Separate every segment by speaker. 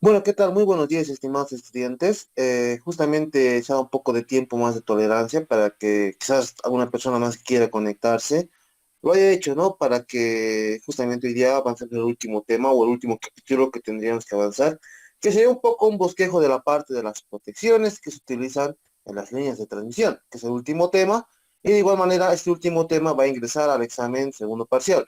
Speaker 1: Bueno, ¿qué tal? Muy buenos días, estimados estudiantes. Justamente se ha dado un poco de tiempo más de tolerancia para que quizás alguna persona más quiera conectarse. Lo haya hecho, ¿no? Para que justamente hoy día avancemos en el último tema o el último capítulo que tendríamos que avanzar, que sería un poco un bosquejo de la parte de las protecciones que se utilizan en las líneas de transmisión, que es el último tema. Y de igual manera, este último tema va a ingresar al examen segundo parcial.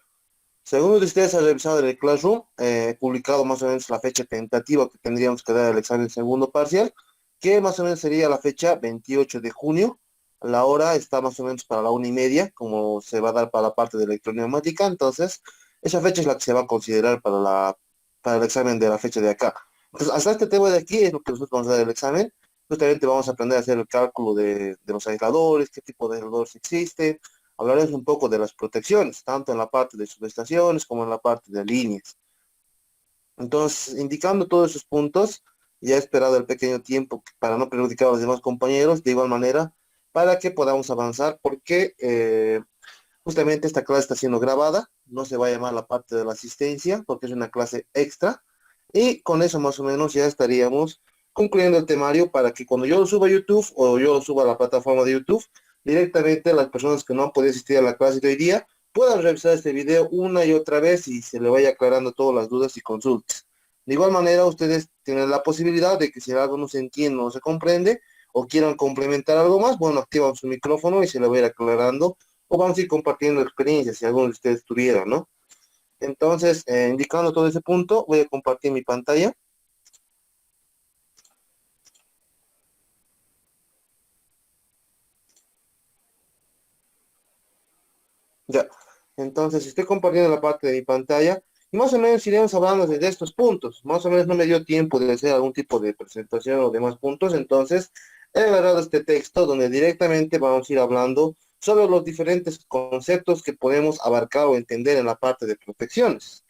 Speaker 1: Según ustedes han revisado en el Classroom, he publicado más o menos la fecha tentativa que tendríamos que dar el examen segundo parcial, que más o menos sería la fecha 28 de junio. La hora está más o menos para la 1:30, como se va a dar para la parte de electroneumática. Entonces, esa fecha es la que se va a considerar para el examen de la fecha de acá. Entonces, hasta este tema de aquí es lo que nosotros vamos a dar el examen. Justamente vamos a aprender a hacer el cálculo de los aisladores, qué tipo de aisladores existen. Hablaremos un poco de las protecciones, tanto en la parte de subestaciones como en la parte de líneas. Entonces, indicando todos esos puntos, ya he esperado el pequeño tiempo para no perjudicar a los demás compañeros, de igual manera, para que podamos avanzar, porque justamente esta clase está siendo grabada, no se va a llamar la parte de la asistencia, porque es una clase extra, y con eso más o menos ya estaríamos concluyendo el temario para que cuando yo lo suba a YouTube o yo lo suba a la plataforma de YouTube, directamente las personas que no han podido asistir a la clase de hoy día puedan revisar este video una y otra vez y se le vaya aclarando todas las dudas y consultas. De igual manera, ustedes tienen la posibilidad de que si algo no se entiende o no se comprende o quieran complementar algo más, bueno, activan su micrófono y se le va a ir aclarando o vamos a ir compartiendo experiencias si alguno de ustedes tuviera, ¿no? Entonces, indicando todo ese punto, voy a compartir mi pantalla. Ya. Entonces, estoy compartiendo la parte de mi pantalla y más o menos iremos hablando de estos puntos. Más o menos no me dio tiempo de hacer algún tipo de presentación o demás puntos, entonces he agarrado este texto donde directamente vamos a ir hablando sobre los diferentes conceptos que podemos abarcar o entender en la parte de protecciones.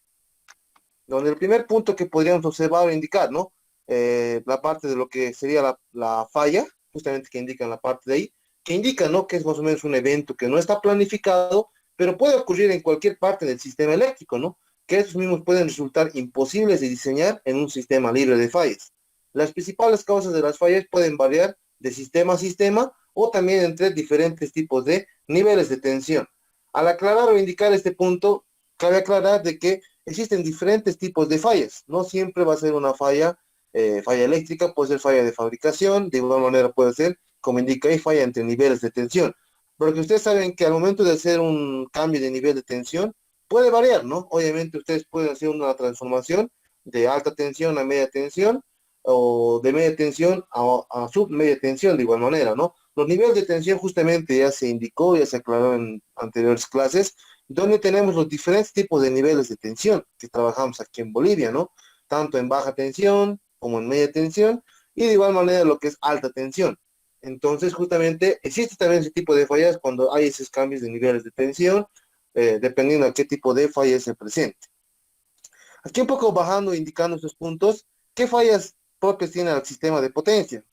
Speaker 1: Donde el primer punto que podríamos observar o indicar, ¿no? La parte de lo que sería la falla, justamente que indica en la parte de ahí, que indica, ¿no? Que es más o menos un evento que no está planificado, pero puede ocurrir en cualquier parte del sistema eléctrico, ¿no? Que esos mismos pueden resultar imposibles de diseñar en un sistema libre de fallas. Las principales causas de las fallas pueden variar de sistema a sistema o también entre diferentes tipos de niveles de tensión. Al aclarar o indicar este punto, cabe aclarar de que existen diferentes tipos de fallas. No siempre va a ser una falla eléctrica, puede ser falla de fabricación, de igual manera puede ser, como indica ahí, falla entre niveles de tensión. Porque ustedes saben que al momento de hacer un cambio de nivel de tensión, puede variar, ¿no? Obviamente ustedes pueden hacer una transformación de alta tensión a media tensión o de media tensión a submedia tensión de igual manera, ¿no? Los niveles de tensión justamente ya se indicó, ya se aclaró en anteriores clases, donde tenemos los diferentes tipos de niveles de tensión que trabajamos aquí en Bolivia, ¿no? Tanto en baja tensión como en media tensión y de igual manera lo que es alta tensión. Entonces, justamente, existe también ese tipo de fallas cuando hay esos cambios de niveles de tensión, dependiendo a qué tipo de falla se presente. Aquí un poco bajando, indicando estos puntos, ¿qué fallas propias tiene el sistema de potencia?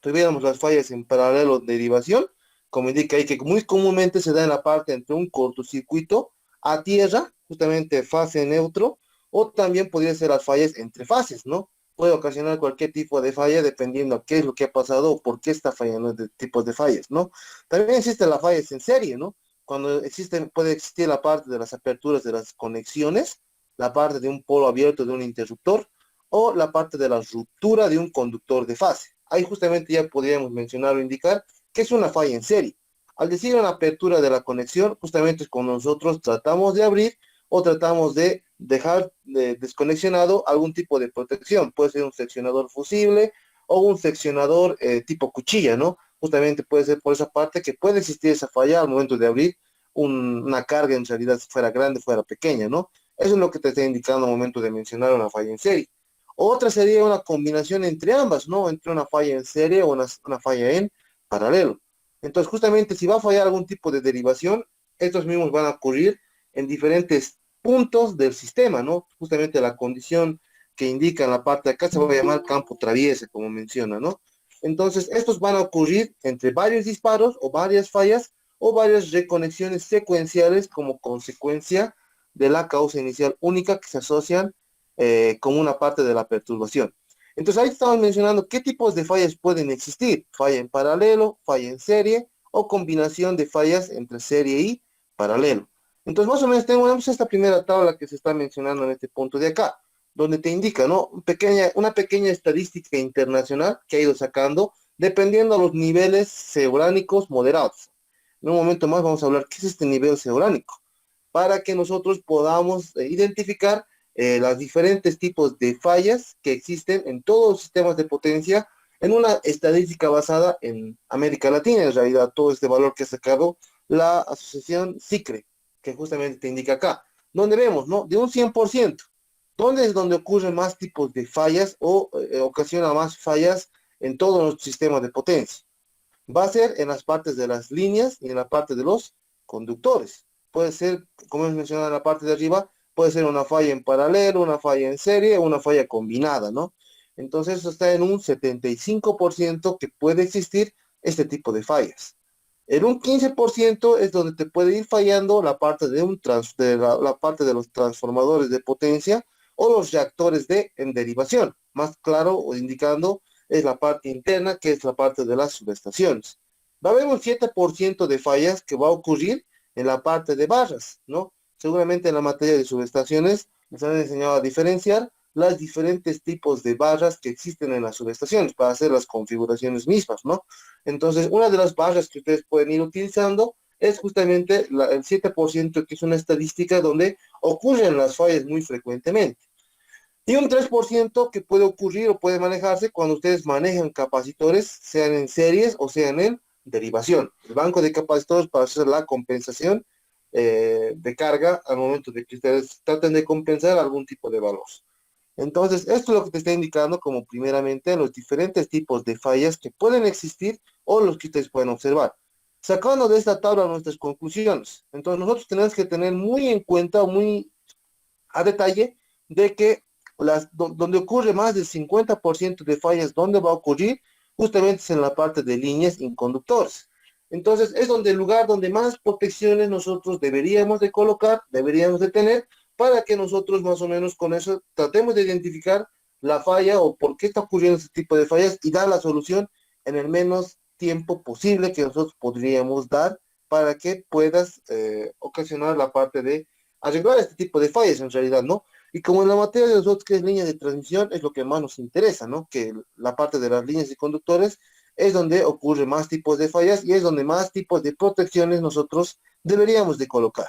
Speaker 1: Tuviéramos las fallas en paralelo de derivación, como indica ahí, que muy comúnmente se da en la parte entre un cortocircuito a tierra, justamente fase neutro, o también podría ser las fallas entre fases, ¿no? Puede ocasionar cualquier tipo de falla dependiendo a qué es lo que ha pasado o por qué está fallando de tipos de fallas, ¿no? También existe la fallas en serie, ¿no? Cuando existen, puede existir la parte de las aperturas de las conexiones, la parte de un polo abierto de un interruptor, o la parte de la ruptura de un conductor de fase. Ahí justamente ya podríamos mencionar o indicar que es una falla en serie. Al decir una apertura de la conexión, justamente es cuando nosotros tratamos de abrir o tratamos de dejar desconexionado algún tipo de protección. Puede ser un seccionador fusible o un seccionador tipo cuchilla, ¿no? Justamente puede ser por esa parte que puede existir esa falla al momento de abrir una carga, en realidad fuera grande, fuera pequeña, ¿no? Eso es lo que te está indicando al momento de mencionar una falla en serie. Otra sería una combinación entre ambas, ¿no? Entre una falla en serie o una falla en paralelo. Entonces, justamente si va a fallar algún tipo de derivación, estos mismos van a ocurrir en diferentes puntos del sistema, ¿no? Justamente la condición que indica en la parte de acá se va a llamar campo traviesa, como menciona, ¿no? Entonces, estos van a ocurrir entre varios disparos o varias fallas o varias reconexiones secuenciales como consecuencia de la causa inicial única que se asocian como una parte de la perturbación. Entonces ahí estamos mencionando qué tipos de fallas pueden existir: falla en paralelo, falla en serie o combinación de fallas entre serie y paralelo. Entonces más o menos tenemos esta primera tabla que se está mencionando en este punto de acá, donde te indica, ¿no? Una pequeña estadística internacional que ha ido sacando dependiendo de los niveles seuránicos moderados. En un momento más vamos a hablar qué es este nivel seuránico, para que nosotros podamos identificar los diferentes tipos de fallas que existen en todos los sistemas de potencia en una estadística basada en América Latina. En realidad, todo este valor que ha sacado la asociación SICRE, que justamente te indica acá, donde vemos, ¿no? De un 100%, ¿dónde es donde ocurren más tipos de fallas o ocasiona más fallas en todos los sistemas de potencia? Va a ser en las partes de las líneas y en la parte de los conductores. Puede ser, como hemos mencionado en la parte de arriba, puede ser una falla en paralelo, una falla en serie, una falla combinada, ¿no? Entonces eso está en un 75% que puede existir este tipo de fallas. En un 15% es donde te puede ir fallando la parte la parte de los transformadores de potencia o los reactores en derivación. Más claro o indicando es la parte interna, que es la parte de las subestaciones. Va a haber un 7% de fallas que va a ocurrir en la parte de barras, ¿no? Seguramente en la materia de subestaciones nos han enseñado a diferenciar los diferentes tipos de barras que existen en las subestaciones para hacer las configuraciones mismas, ¿no? Entonces, una de las barras que ustedes pueden ir utilizando es justamente el 7%, que es una estadística donde ocurren las fallas muy frecuentemente. Y un 3% que puede ocurrir o puede manejarse cuando ustedes manejan capacitores, sean en series o sean en derivación. El banco de capacitores para hacer la compensación de carga al momento de que ustedes traten de compensar algún tipo de valor. Entonces, esto es lo que te está indicando como primeramente los diferentes tipos de fallas que pueden existir o los que ustedes pueden observar. Sacando de esta tabla nuestras conclusiones. Entonces, nosotros tenemos que tener muy en cuenta, muy a detalle, de que donde ocurre más del 50% de fallas, donde va a ocurrir, justamente es en la parte de líneas y conductores. Entonces, es donde el lugar donde más protecciones nosotros deberíamos de colocar, deberíamos de tener, para que nosotros más o menos con eso tratemos de identificar la falla o por qué está ocurriendo este tipo de fallas y dar la solución en el menos tiempo posible que nosotros podríamos dar para que puedas ocasionar la parte de arreglar este tipo de fallas en realidad, ¿no? Y como en la materia de nosotros que es línea de transmisión, es lo que más nos interesa, ¿no? Que la parte de las líneas y conductores es donde ocurre más tipos de fallas y es donde más tipos de protecciones nosotros deberíamos de colocar.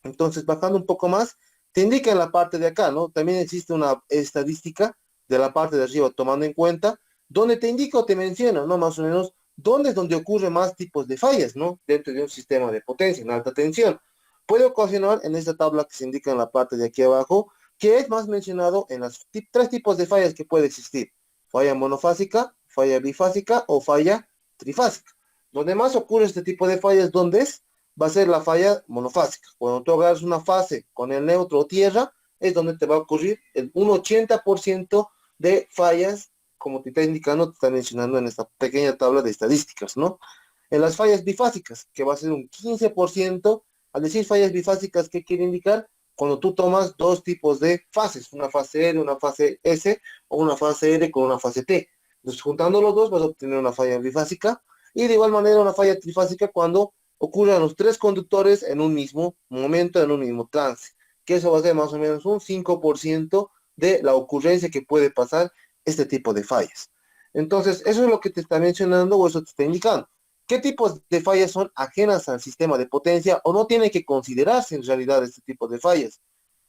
Speaker 1: Entonces, bajando un poco más, te indica en la parte de acá, ¿no? También existe una estadística de la parte de arriba, tomando en cuenta, donde te indica o te menciona, ¿no? Más o menos, dónde es donde ocurre más tipos de fallas, ¿no? Dentro de un sistema de potencia en alta tensión. Puede ocasionar en esta tabla que se indica en la parte de aquí abajo, que es más mencionado en las tres tipos de fallas que puede existir: falla monofásica, falla bifásica o falla trifásica. Donde más ocurre este tipo de fallas, ¿dónde es? Va a ser la falla monofásica. Cuando tú agarras una fase con el neutro o tierra, es donde te va a ocurrir un 80% de fallas, como te está indicando, te está mencionando en esta pequeña tabla de estadísticas, ¿no? En las fallas bifásicas, que va a ser un 15%. Al decir fallas bifásicas, ¿qué quiere indicar? Cuando tú tomas dos tipos de fases, una fase R, una fase S, o una fase R con una fase T. Entonces, juntando los dos, vas a obtener una falla bifásica, y de igual manera una falla trifásica cuando ocurran los tres conductores en un mismo momento, en un mismo trance, que eso va a ser más o menos un 5% de la ocurrencia que puede pasar este tipo de fallas. Entonces, eso es lo que te está mencionando o eso te está indicando. ¿Qué tipos de fallas son ajenas al sistema de potencia o no tiene que considerarse en realidad este tipo de fallas?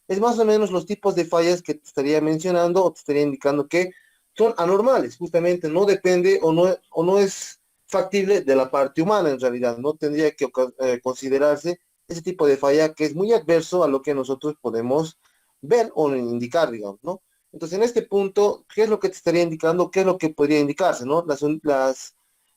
Speaker 1: Es más o menos los tipos de fallas que te estaría mencionando o te estaría indicando que son anormales, justamente no depende o no es factible de la parte humana en realidad, no tendría que considerarse ese tipo de falla que es muy adverso a lo que nosotros podemos ver o indicar, digamos, ¿no? Entonces, en este punto, ¿qué es lo que te estaría indicando? ¿Qué es lo que podría indicarse, ¿no?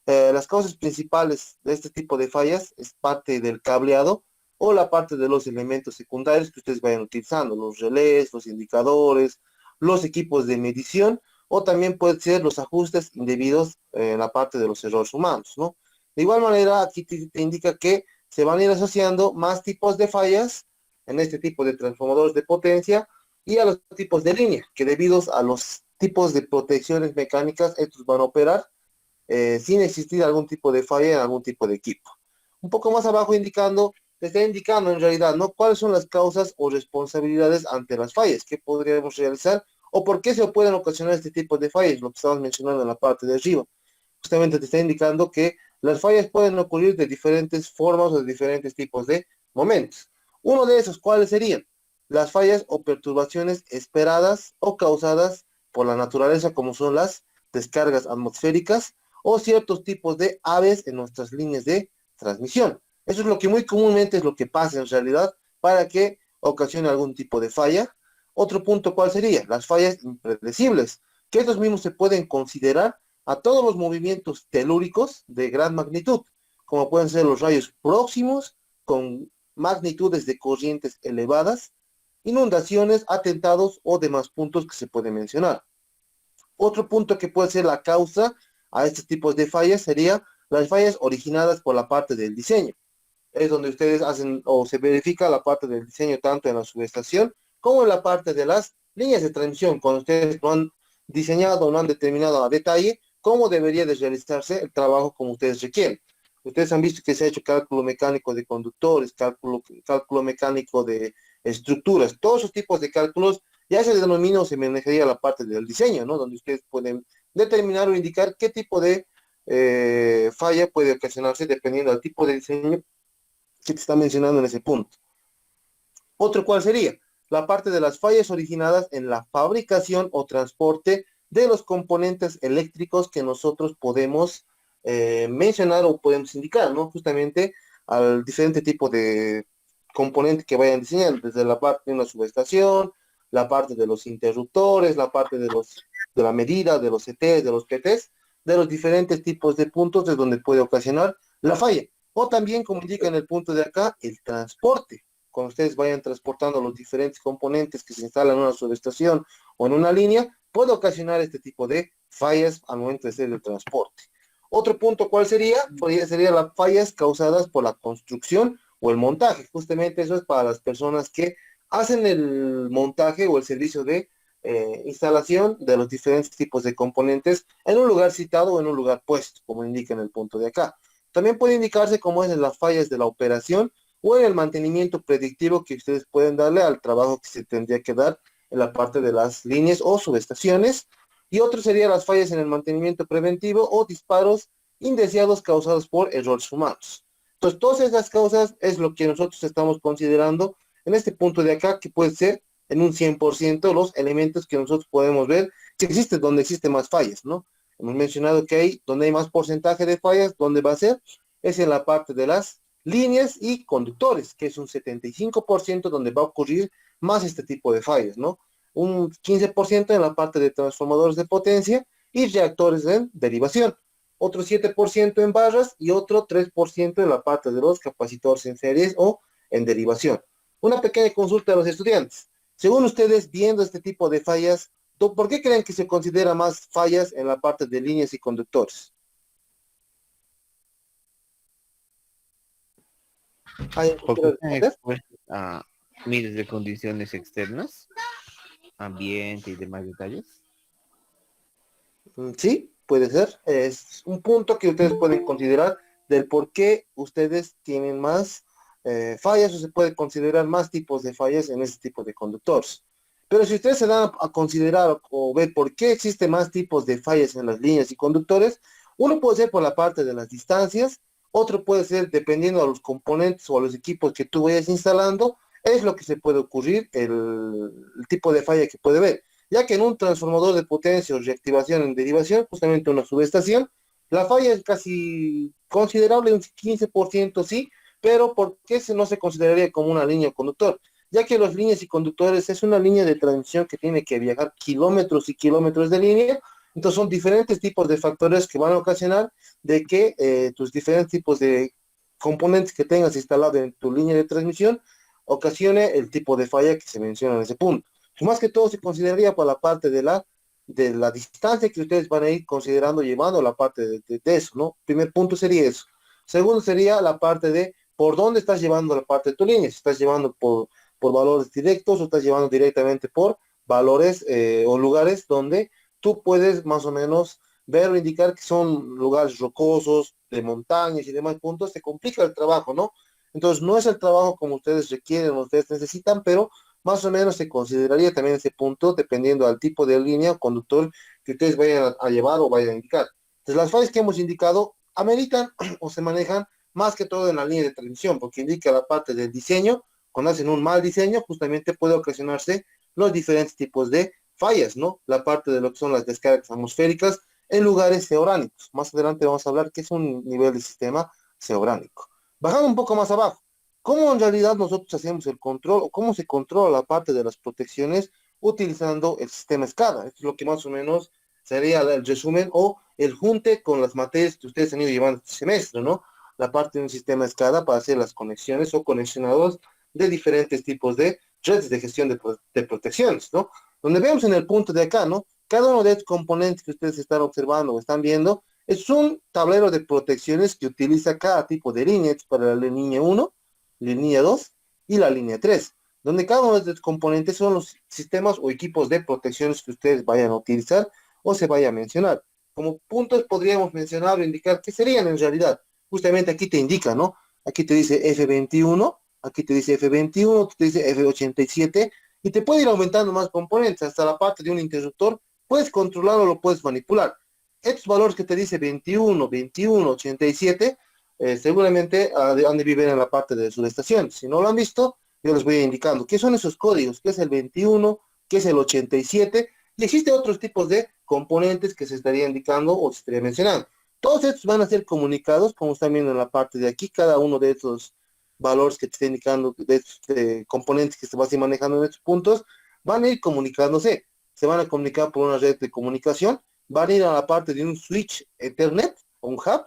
Speaker 1: Las causas principales de este tipo de fallas es parte del cableado o la parte de los elementos secundarios que ustedes vayan utilizando, los relés, los indicadores, los equipos de medición, o también pueden ser los ajustes indebidos en la parte de los errores humanos, ¿no? De igual manera, aquí te indica que se van a ir asociando más tipos de fallas en este tipo de transformadores de potencia y a los tipos de línea, que debido a los tipos de protecciones mecánicas, estos van a operar sin existir algún tipo de falla en algún tipo de equipo. Un poco más abajo te está indicando en realidad, ¿no? ¿Cuáles son las causas o responsabilidades ante las fallas? ¿Qué podríamos realizar? ¿O por qué se pueden ocasionar este tipo de fallas? Lo que estamos mencionando en la parte de arriba. Justamente te está indicando que las fallas pueden ocurrir de diferentes formas o de diferentes tipos de momentos. Uno de esos, ¿cuáles serían? Las fallas o perturbaciones esperadas o causadas por la naturaleza, como son las descargas atmosféricas o ciertos tipos de aves en nuestras líneas de transmisión. Eso es lo que muy comúnmente es lo que pasa en realidad para que ocasione algún tipo de falla. Otro punto, ¿cuál sería? Las fallas impredecibles, que estos mismos se pueden considerar a todos los movimientos telúricos de gran magnitud, como pueden ser los rayos próximos con magnitudes de corrientes elevadas, inundaciones, atentados o demás puntos que se pueden mencionar. Otro punto que puede ser la causa a estos tipos de fallas sería las fallas originadas por la parte del diseño. Es donde ustedes hacen o se verifica la parte del diseño tanto en la subestación como en la parte de las líneas de transmisión, cuando ustedes no han diseñado o no han determinado a detalle cómo debería de realizarse el trabajo como ustedes requieren. Ustedes han visto que se ha hecho cálculo mecánico de conductores, cálculo mecánico de estructuras, todos esos tipos de cálculos ya se denomina o se manejaría la parte del diseño, ¿no? Donde ustedes pueden determinar o indicar qué tipo de falla puede ocasionarse dependiendo del tipo de diseño que te está mencionando en ese punto. Otro, ¿cuál sería? La parte de las fallas originadas en la fabricación o transporte de los componentes eléctricos que nosotros podemos mencionar o podemos indicar, ¿no? Justamente al diferente tipo de componente que vayan diseñando, desde la parte de una subestación, la parte de los interruptores, la parte de la medida, de los CTs, de los PTs, de los diferentes tipos de puntos de donde puede ocasionar la falla. O también, como indica en el punto de acá, el transporte. Cuando ustedes vayan transportando los diferentes componentes que se instalan en una subestación o en una línea, puede ocasionar este tipo de fallas al momento de hacer el transporte. Otro punto, ¿cuál sería? Sería las fallas causadas por la construcción o el montaje. Justamente eso es para las personas que hacen el montaje o el servicio de instalación de los diferentes tipos de componentes en un lugar citado o en un lugar puesto, como indica en el punto de acá. También puede indicarse cómo es en las fallas de la operación o en el mantenimiento predictivo que ustedes pueden darle al trabajo que se tendría que dar en la parte de las líneas o subestaciones. Y otro sería las fallas en el mantenimiento preventivo o disparos indeseados causados por errores humanos. Entonces, todas esas causas es lo que nosotros estamos considerando en este punto de acá, que puede ser en un 100% los elementos que nosotros podemos ver que existe donde existen más fallas, ¿no? Hemos mencionado que hay donde hay más porcentaje de fallas, ¿dónde va a ser? Es en la parte de las líneas y conductores, que es un 75% donde va a ocurrir más este tipo de fallas, ¿no? Un 15% en la parte de transformadores de potencia y reactores de derivación, otro 7% en barras y otro 3% en la parte de los capacitores en series o en derivación. Una pequeña consulta a los estudiantes. Según ustedes, viendo este tipo de fallas, ¿por qué creen que se considera más fallas en la parte de líneas y conductores? ¿Alguien que
Speaker 2: Porque
Speaker 1: quiera
Speaker 2: están
Speaker 1: responder?
Speaker 2: expuestos a miles de condiciones externas, ambiente y demás detalles.
Speaker 1: Sí, puede ser. Es un punto que ustedes pueden considerar del por qué ustedes tienen más fallas o se puede considerar más tipos de fallas en este tipo de conductores. Pero si ustedes se dan a considerar o ver por qué existe más tipos de fallas en las líneas y conductores, uno puede ser por la parte de las distancias, otro puede ser dependiendo de los componentes o a los equipos que tú vayas instalando, es lo que se puede ocurrir, el tipo de falla que puede haber, ya que en un transformador de potencia o reactivación en derivación, justamente una subestación, la falla es casi considerable, un 15% sí, pero ¿por qué no se consideraría como una línea conductor? Ya que las líneas y conductores es una línea de transmisión que tiene que viajar kilómetros y kilómetros de línea, entonces son diferentes tipos de factores que van a ocasionar de que tus diferentes tipos de componentes que tengas instalado en tu línea de transmisión ocasione el tipo de falla que se menciona en ese punto. Más que todo se consideraría por la parte de la distancia que ustedes van a ir considerando, llevando la parte de eso, ¿no? Primer punto sería eso. Segundo sería la parte de por dónde estás llevando la parte de tu línea. Si estás llevando por valores directos o estás llevando directamente por valores o lugares donde tú puedes más o menos ver o indicar que son lugares rocosos, de montañas y demás puntos, se complica el trabajo, ¿no? Entonces, no es el trabajo como ustedes requieren o ustedes necesitan, pero más o menos se consideraría también ese punto dependiendo al tipo de línea o conductor que ustedes vayan a llevar o vayan a indicar. Entonces, las fallas que hemos indicado ameritan o se manejan más que todo en la línea de transmisión, porque indica la parte del diseño. Cuando hacen un mal diseño, justamente puede ocasionarse los diferentes tipos de fallas, ¿no? La parte de lo que son las descargas atmosféricas en lugares georánicos. Más adelante vamos a hablar qué es un nivel de sistema georánico. Bajando un poco más abajo, ¿cómo en realidad nosotros hacemos el control o cómo se controla la parte de las protecciones utilizando el sistema SCADA? Esto es lo que más o menos sería el resumen o el junte con las materias que ustedes han ido llevando este semestre, ¿no? La parte de un sistema SCADA para hacer las conexiones o conexionados de diferentes tipos de redes de gestión de protecciones, ¿no? Donde vemos en el punto de acá, ¿no? Cada uno de estos componentes que ustedes están observando o están viendo es un tablero de protecciones que utiliza cada tipo de línea, para la línea 1, la línea 2 y la línea 3, donde cada uno de estos componentes son los sistemas o equipos de protecciones que ustedes vayan a utilizar o se vaya a mencionar. Como puntos podríamos mencionar o indicar qué serían en realidad. Justamente aquí te indica, ¿no? Aquí te dice F21, aquí te dice F21, te dice F87 y te puede ir aumentando más componentes hasta la parte de un interruptor. Puedes controlarlo o lo puedes manipular. Estos valores que te dice 21, 21, 87, seguramente han de vivir en la parte de subestación. Si no lo han visto, yo les voy indicando qué son esos códigos, qué es el 21, qué es el 87, y existen otros tipos de componentes que se estaría indicando o se estaría mencionando. Todos estos van a ser comunicados, como están viendo en la parte de aquí, cada uno de estos valores que te está indicando, de estos componentes que se van a ir manejando en estos puntos, van a ir comunicándose. Se van a comunicar por una red de comunicación, van a ir a la parte de un switch Ethernet, o un hub,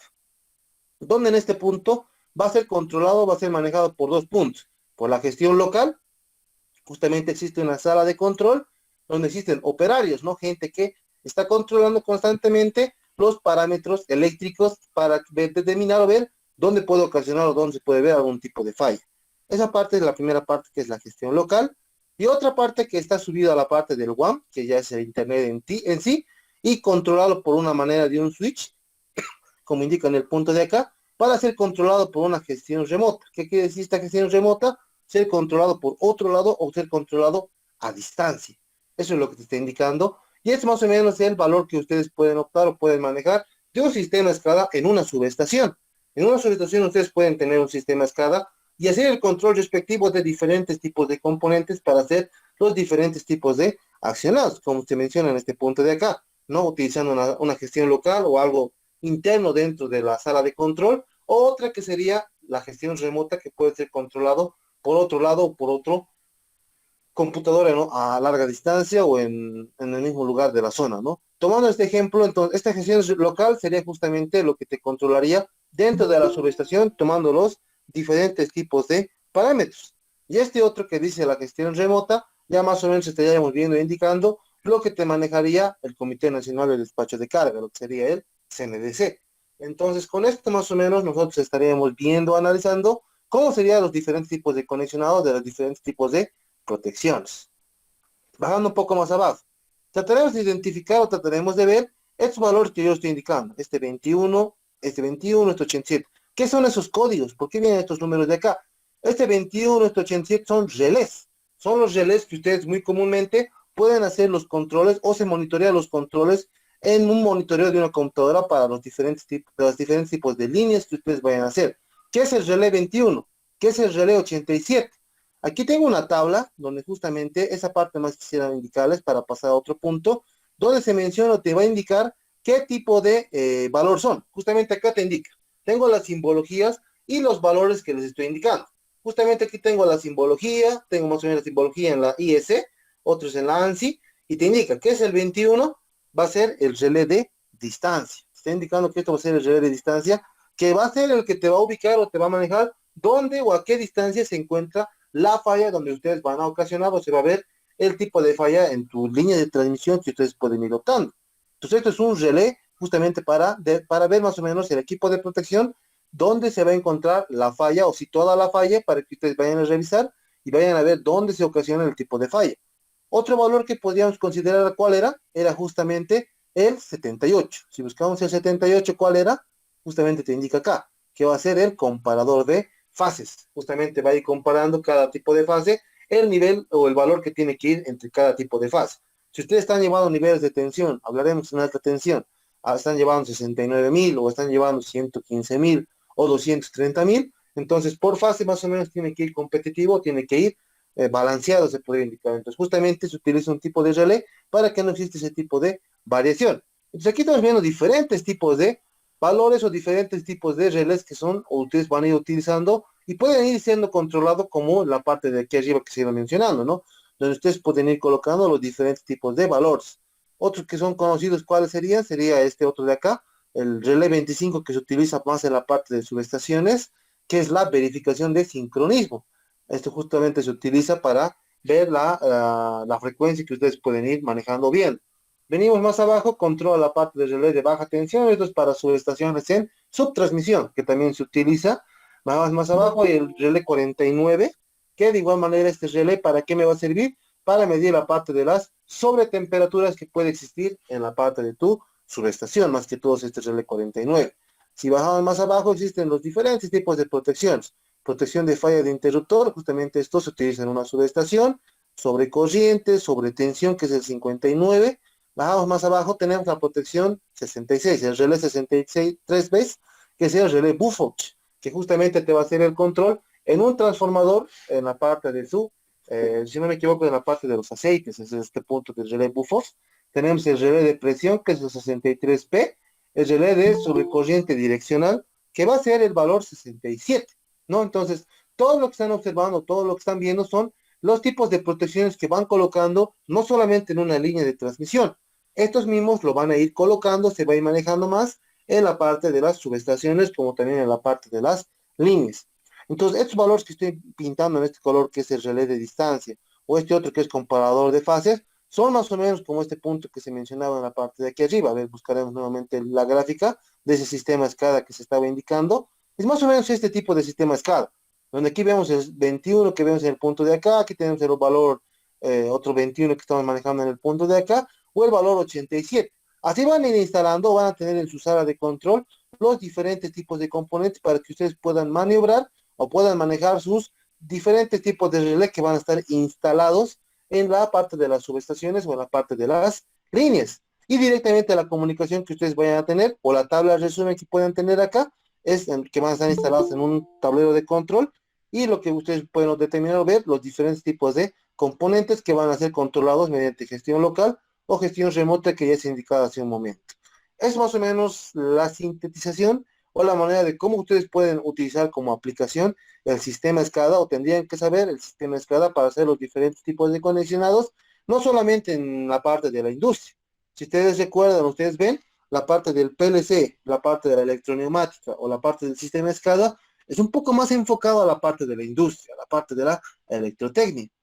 Speaker 1: donde en este punto va a ser controlado, va a ser manejado por dos puntos. Por la gestión local, justamente existe una sala de control donde existen operarios, ¿no? Gente que está controlando constantemente los parámetros eléctricos para determinar o ver dónde puede ocasionar o dónde se puede ver algún tipo de falla. Esa parte es la primera parte, que es la gestión local, y otra parte que está subida a la parte del WAN, que ya es el Internet en sí, y controlado por una manera de un switch, como indica en el punto de acá, para ser controlado por una gestión remota. ¿Qué quiere decir esta gestión remota? Ser controlado por otro lado o ser controlado a distancia. Eso es lo que te está indicando. Y es más o menos el valor que ustedes pueden optar o pueden manejar de un sistema SCADA en una subestación. En una subestación ustedes pueden tener un sistema SCADA y hacer el control respectivo de diferentes tipos de componentes para hacer los diferentes tipos de accionados, como se menciona en este punto de acá, ¿no? Utilizando una gestión local o algo interno dentro de la sala de control, o otra que sería la gestión remota que puede ser controlado por otro lado o por otro computadora, ¿no? A larga distancia o en el mismo lugar de la zona, ¿no? Tomando este ejemplo, entonces, esta gestión local sería justamente lo que te controlaría dentro de la subestación, tomando los diferentes tipos de parámetros. Y este otro que dice la gestión remota, ya más o menos estaríamos viendo indicando lo que te manejaría el Comité Nacional de Despacho de Carga, lo que sería el CNDC. Entonces, con esto más o menos nosotros estaríamos viendo, analizando cómo serían los diferentes tipos de conexionados de los diferentes tipos de protecciones. Bajando un poco más abajo, trataremos de identificar o trataremos de ver estos valores que yo estoy indicando, este 87. ¿Qué son esos códigos? ¿Por qué vienen estos números de acá? Este 21, este 87 son relés. Son los relés que ustedes muy comúnmente pueden hacer los controles o se monitorean los controles en un monitoreo de una computadora para los diferentes tipos de líneas que ustedes vayan a hacer. ¿Qué es el relé 21? ¿Qué es el relé 87? Aquí tengo una tabla donde justamente esa parte más quisiera indicarles para pasar a otro punto, donde se menciona, te va a indicar qué tipo de valor son. Justamente acá te indica. Tengo las simbologías y los valores que les estoy indicando. Justamente aquí tengo la simbología, tengo más o menos la simbología en la IS, otros en la ANSI, y te indica que es el 21, va a ser el relé de distancia. Está indicando que esto va a ser el relé de distancia, que va a ser el que te va a ubicar o te va a manejar dónde o a qué distancia se encuentra la falla donde ustedes van a ocasionar o se va a ver el tipo de falla en tu línea de transmisión que ustedes pueden ir optando. Entonces esto es un relé justamente para ver más o menos el equipo de protección dónde se va a encontrar la falla o situada la falla para que ustedes vayan a revisar y vayan a ver dónde se ocasiona el tipo de falla. Otro valor que podríamos considerar, ¿cuál era? Era justamente el 78. Si buscamos el 78, ¿cuál era? Justamente te indica acá, que va a ser el comparador de fases. Justamente va a ir comparando cada tipo de fase, el nivel o el valor que tiene que ir entre cada tipo de fase. Si ustedes están llevando niveles de tensión, hablaremos en alta tensión, están llevando 69.000 o están llevando 115.000 o 230.000, entonces por fase más o menos tiene que ir competitivo, tiene que ir balanceado, se puede indicar. Entonces, justamente se utiliza un tipo de relé para que no exista ese tipo de variación. Entonces, aquí estamos viendo diferentes tipos de valores o diferentes tipos de relés que son, o ustedes van a ir utilizando y pueden ir siendo controlados como la parte de aquí arriba que se iba mencionando, ¿no? Donde ustedes pueden ir colocando los diferentes tipos de valores. Otros que son conocidos, ¿cuáles serían? Sería este otro de acá, el relé 25 que se utiliza más en la parte de subestaciones, que es la verificación de sincronismo. Esto justamente se utiliza para ver la frecuencia que ustedes pueden ir manejando bien. Venimos más abajo, controla la parte del relé de baja tensión, esto es para subestaciones en subtransmisión, que también se utiliza. Vamos más abajo y el relé 49, que de igual manera este relé, ¿para qué me va a servir? Para medir la parte de las sobretemperaturas que puede existir en la parte de tu subestación, más que todo este relé 49. Si bajamos más abajo, existen los diferentes tipos de protecciones. Protección de falla de interruptor, justamente esto se utiliza en una subestación, sobre corriente, sobre tensión, que es el 59. Bajamos más abajo, tenemos la protección 66, el relé 66 3 veces, que es el relé Buffoch, que justamente te va a hacer el control en un transformador en la parte de su, si no me equivoco, en la parte de los aceites, es este punto del relé Buffoch. Tenemos el relé de presión, que es el 63P, el relé de sobrecorriente direccional, que va a ser el valor 67, ¿no? Entonces, todo lo que están observando, todo lo que están viendo son los tipos de protecciones que van colocando, no solamente en una línea de transmisión. Estos mismos lo van a ir colocando, se va a ir manejando más en la parte de las subestaciones, como también en la parte de las líneas. Entonces, estos valores que estoy pintando en este color, que es el relé de distancia, o este otro que es comparador de fases, son más o menos como este punto que se mencionaba en la parte de aquí arriba. A ver, buscaremos nuevamente la gráfica de ese sistema escala que se estaba indicando. Es más o menos este tipo de sistema escala, donde aquí vemos el 21 que vemos en el punto de acá, aquí tenemos el valor otro 21 que estamos manejando en el punto de acá, o el valor 87. Así van a ir instalando, van a tener en su sala de control los diferentes tipos de componentes para que ustedes puedan maniobrar o puedan manejar sus diferentes tipos de relé que van a estar instalados en la parte de las subestaciones o en la parte de las líneas. Y directamente la comunicación que ustedes vayan a tener o la tabla de resumen que puedan tener acá es que van a estar instalados en un tablero de control y lo que ustedes pueden determinar o ver los diferentes tipos de componentes que van a ser controlados mediante gestión local o gestión remota que ya se indicado hace un momento. Es más o menos la sintetización o la manera de cómo ustedes pueden utilizar como aplicación el sistema SCADA o tendrían que saber el sistema SCADA para hacer los diferentes tipos de conexionados, no solamente en la parte de la industria. Si ustedes recuerdan, ustedes ven la parte del PLC, la parte de la electroneumática o la parte del sistema SCADA, es un poco más enfocado a la parte de la industria, a la parte de la electrotécnica.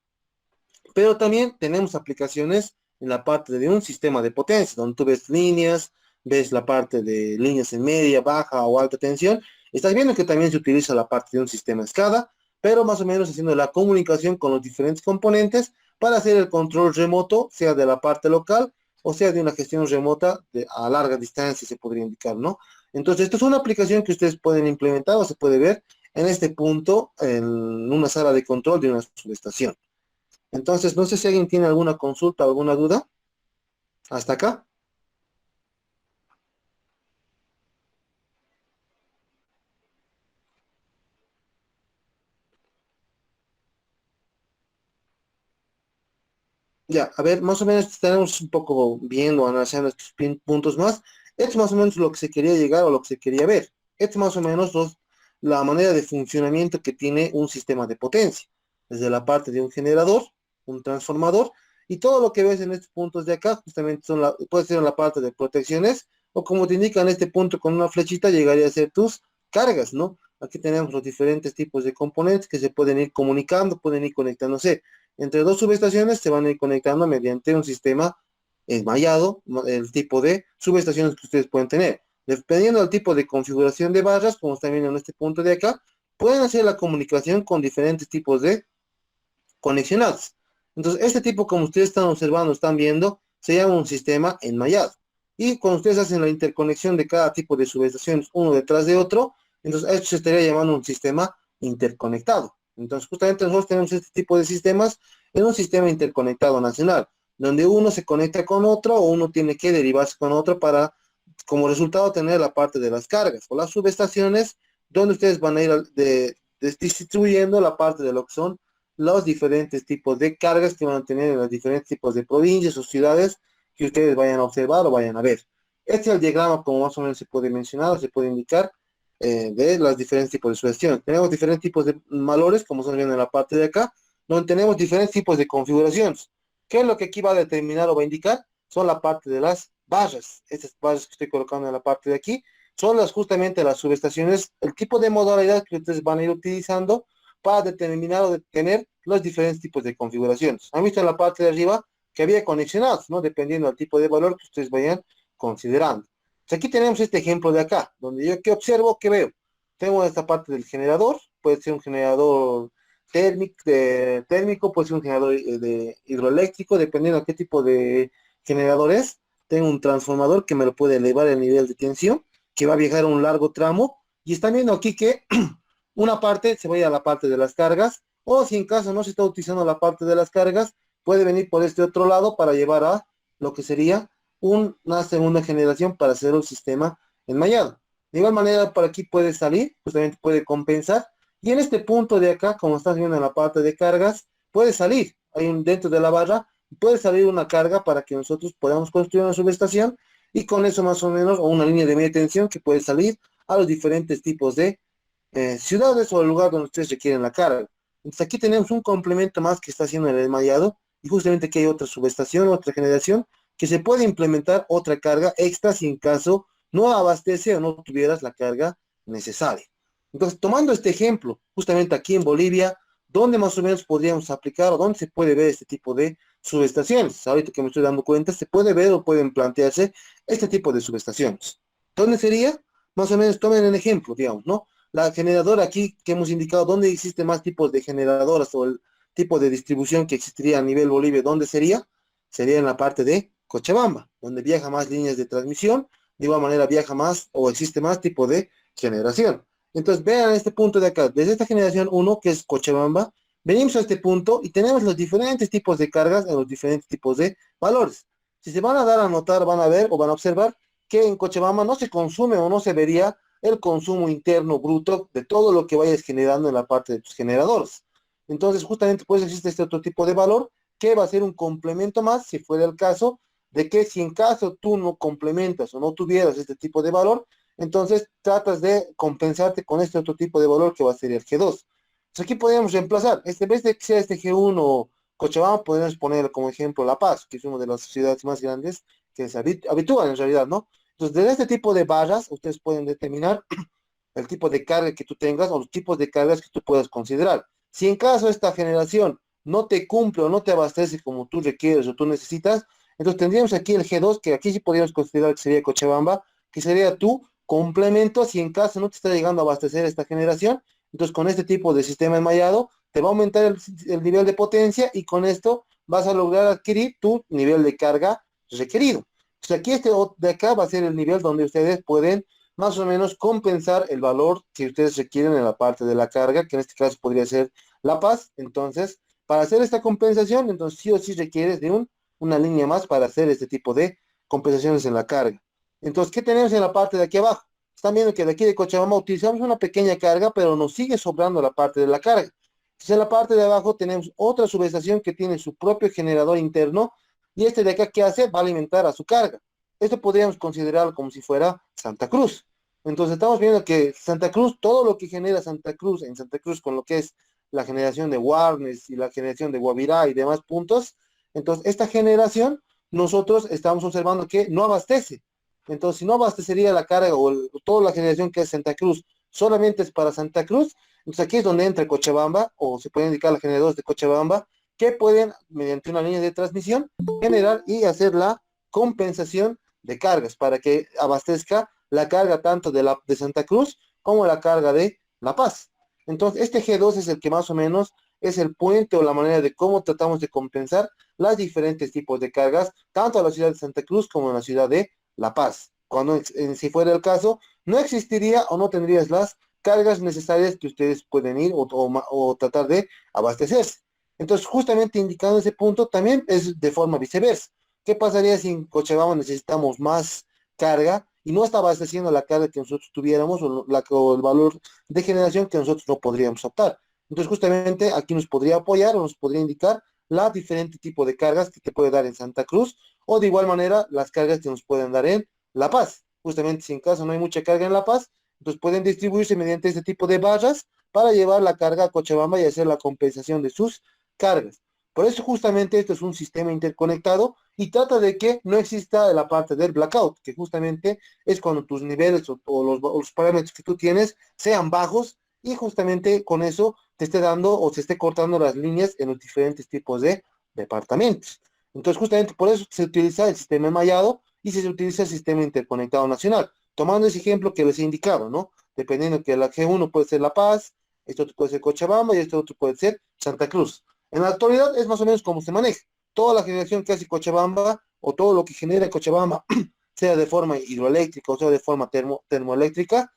Speaker 1: Pero también tenemos aplicaciones en la parte de un sistema de potencia, donde tú ves líneas, ves la parte de líneas en media, baja o alta tensión. Estás viendo que también se utiliza la parte de un sistema SCADA, pero más o menos haciendo la comunicación con los diferentes componentes para hacer el control remoto, sea de la parte local o sea de una gestión remota a larga distancia, se podría indicar, ¿no? Entonces, esto es una aplicación que ustedes pueden implementar o se puede ver en este punto en una sala de control de una subestación. Entonces, no sé si alguien tiene alguna consulta, alguna duda. Hasta acá. Ya, a ver, más o menos estaremos un poco viendo, analizando estos puntos más. Esto es más o menos lo que se quería llegar o lo que se quería ver. Esto es más o menos la manera de funcionamiento que tiene un sistema de potencia. Desde la parte de un generador, un transformador, y todo lo que ves en estos puntos de acá, justamente puede ser en la parte de protecciones, o como te indica en este punto con una flechita, llegaría a ser tus cargas, ¿no? Aquí tenemos los diferentes tipos de componentes que se pueden ir comunicando, pueden ir conectándose. Entre dos subestaciones se van a ir conectando mediante un sistema enmallado, el tipo de subestaciones que ustedes pueden tener. Dependiendo del tipo de configuración de barras, como están viendo en este punto de acá, pueden hacer la comunicación con diferentes tipos de conexionados. Entonces, este tipo, como ustedes están observando, están viendo, se llama un sistema enmallado. Y cuando ustedes hacen la interconexión de cada tipo de subestaciones uno detrás de otro, entonces esto se estaría llamando un sistema interconectado. Entonces, justamente nosotros tenemos este tipo de sistemas en un sistema interconectado nacional, donde uno se conecta con otro o uno tiene que derivarse con otro para, como resultado, tener la parte de las cargas o las subestaciones, donde ustedes van a ir distribuyendo la parte de lo que son los diferentes tipos de cargas que van a tener en los diferentes tipos de provincias o ciudades que ustedes vayan a observar o vayan a ver. Este es el diagrama, como más o menos se puede mencionar o se puede indicar, de los diferentes tipos de subestaciones. Tenemos diferentes tipos de valores, como se viendo en la parte de acá, donde tenemos diferentes tipos de configuraciones. ¿Qué es lo que aquí va a determinar o va a indicar? Son la parte de las barras. Estas barras que estoy colocando en la parte de aquí son justamente las subestaciones, el tipo de modalidad que ustedes van a ir utilizando para determinar o detener los diferentes tipos de configuraciones. Han visto en la parte de arriba que había conexionados, ¿no? Dependiendo del tipo de valor que ustedes vayan considerando. Pues aquí tenemos este ejemplo de acá, donde yo qué observo, qué veo. Tengo esta parte del generador, puede ser un generador térmico, puede ser un generador de hidroeléctrico, dependiendo de qué tipo de generador es. Tengo un transformador que me lo puede elevar el nivel de tensión, que va a viajar un largo tramo. Y están viendo aquí que una parte se vaya a la parte de las cargas, o si en caso no se está utilizando la parte de las cargas, puede venir por este otro lado para llevar a lo que sería una segunda generación para hacer un sistema enmallado. De igual manera, por aquí puede salir, justamente puede compensar, y en este punto de acá, como estás viendo en la parte de cargas, puede salir, dentro de la barra, puede salir una carga para que nosotros podamos construir una subestación, y con eso más o menos, o una línea de media tensión que puede salir a los diferentes tipos de ciudades o el lugar donde ustedes requieren la carga. Entonces aquí tenemos un complemento más que está haciendo el enmallado y justamente aquí hay otra subestación, otra generación que se puede implementar otra carga extra si en caso no abastece o no tuvieras la carga necesaria. Entonces, tomando este ejemplo, justamente aquí en Bolivia, ¿dónde más o menos podríamos aplicar o dónde se puede ver este tipo de subestaciones? Ahorita que me estoy dando cuenta, se puede ver o pueden plantearse este tipo de subestaciones. ¿Dónde sería? Más o menos tomen el ejemplo, digamos, ¿no? La generadora aquí que hemos indicado, ¿dónde existen más tipos de generadoras o el tipo de distribución que existiría a nivel Bolivia? ¿Dónde sería? Sería en la parte de Cochabamba, donde viaja más líneas de transmisión, de igual manera viaja más o existe más tipo de generación. Entonces vean este punto de acá, desde esta generación uno que es Cochabamba, venimos a este punto y tenemos los diferentes tipos de cargas en los diferentes tipos de valores. Si se van a dar a notar, van a ver o van a observar que en Cochabamba no se consume o no se vería el consumo interno bruto de todo lo que vayas generando en la parte de tus generadores. Entonces, justamente pues existe este otro tipo de valor que va a ser un complemento más, si fuera el caso, de que si en caso tú no complementas o no tuvieras este tipo de valor, entonces tratas de compensarte con este otro tipo de valor que va a ser el G2. Entonces aquí podríamos reemplazar, en vez de que sea este G1 Cochabamba, podríamos poner como ejemplo La Paz, que es una de las ciudades más grandes que se habitúan en realidad, ¿no? Entonces, desde este tipo de barras, ustedes pueden determinar el tipo de carga que tú tengas o los tipos de cargas que tú puedas considerar. Si en caso esta generación no te cumple o no te abastece como tú requieres o tú necesitas, entonces tendríamos aquí el G2, que aquí sí podríamos considerar que sería Cochabamba, que sería tu complemento si en caso no te está llegando a abastecer esta generación. Entonces, con este tipo de sistema enmallado, te va a aumentar el nivel de potencia y con esto vas a lograr adquirir tu nivel de carga requerido. Entonces, aquí este de acá va a ser el nivel donde ustedes pueden más o menos compensar el valor que ustedes requieren en la parte de la carga, que en este caso podría ser La Paz. Entonces, para hacer esta compensación, entonces sí o sí requieres de una línea más para hacer este tipo de compensaciones en la carga. Entonces, ¿qué tenemos en la parte de aquí abajo? Están viendo que de aquí de Cochabamba utilizamos una pequeña carga, pero nos sigue sobrando la parte de la carga. Entonces, en la parte de abajo tenemos otra subestación que tiene su propio generador interno y este de acá, ¿qué hace? Va a alimentar a su carga. Esto podríamos considerarlo como si fuera Santa Cruz. Entonces estamos viendo que Santa Cruz, todo lo que genera Santa Cruz en Santa Cruz con lo que es la generación de Warnes y la generación de Guavirá y demás puntos, entonces esta generación nosotros estamos observando que no abastece. Entonces si no abastecería la carga toda la generación que es Santa Cruz solamente es para Santa Cruz, entonces aquí es donde entra Cochabamba o se pueden indicar los generadores de Cochabamba que pueden mediante una línea de transmisión generar y hacer la compensación de cargas para que abastezca la carga tanto de Santa Cruz como la carga de La Paz. Entonces, este G2 es el que más o menos es el puente o la manera de cómo tratamos de compensar las diferentes tipos de cargas, tanto en la ciudad de Santa Cruz como en la ciudad de La Paz. Cuando si fuera el caso, no existiría o no tendrías las cargas necesarias que ustedes pueden ir o tratar de abastecerse. Entonces, justamente indicando ese punto, también es de forma viceversa. ¿Qué pasaría si en Cochabamba necesitamos más carga y no está abasteciendo la carga que nosotros tuviéramos o el valor de generación que nosotros no podríamos optar? Entonces, justamente aquí nos podría apoyar o nos podría indicar la diferente tipo de cargas que te puede dar en Santa Cruz o de igual manera las cargas que nos pueden dar en La Paz. Justamente si en caso no hay mucha carga en La Paz, entonces pueden distribuirse mediante este tipo de barras para llevar la carga a Cochabamba y hacer la compensación de sus cargas. Por eso justamente esto es un sistema interconectado y trata de que no exista la parte del blackout, que justamente es cuando tus niveles o los parámetros que tú tienes sean bajos y justamente con eso te esté dando o se esté cortando las líneas en los diferentes tipos de departamentos. Entonces justamente por eso se utiliza el sistema enmallado y se utiliza el sistema interconectado nacional, tomando ese ejemplo que les he indicado, ¿no? Dependiendo que la G1 puede ser La Paz, esto otro puede ser Cochabamba y esto otro puede ser Santa Cruz. En la actualidad es más o menos como se maneja. Toda la generación que hace Cochabamba o todo lo que genera Cochabamba, sea de forma hidroeléctrica o sea de forma termoeléctrica,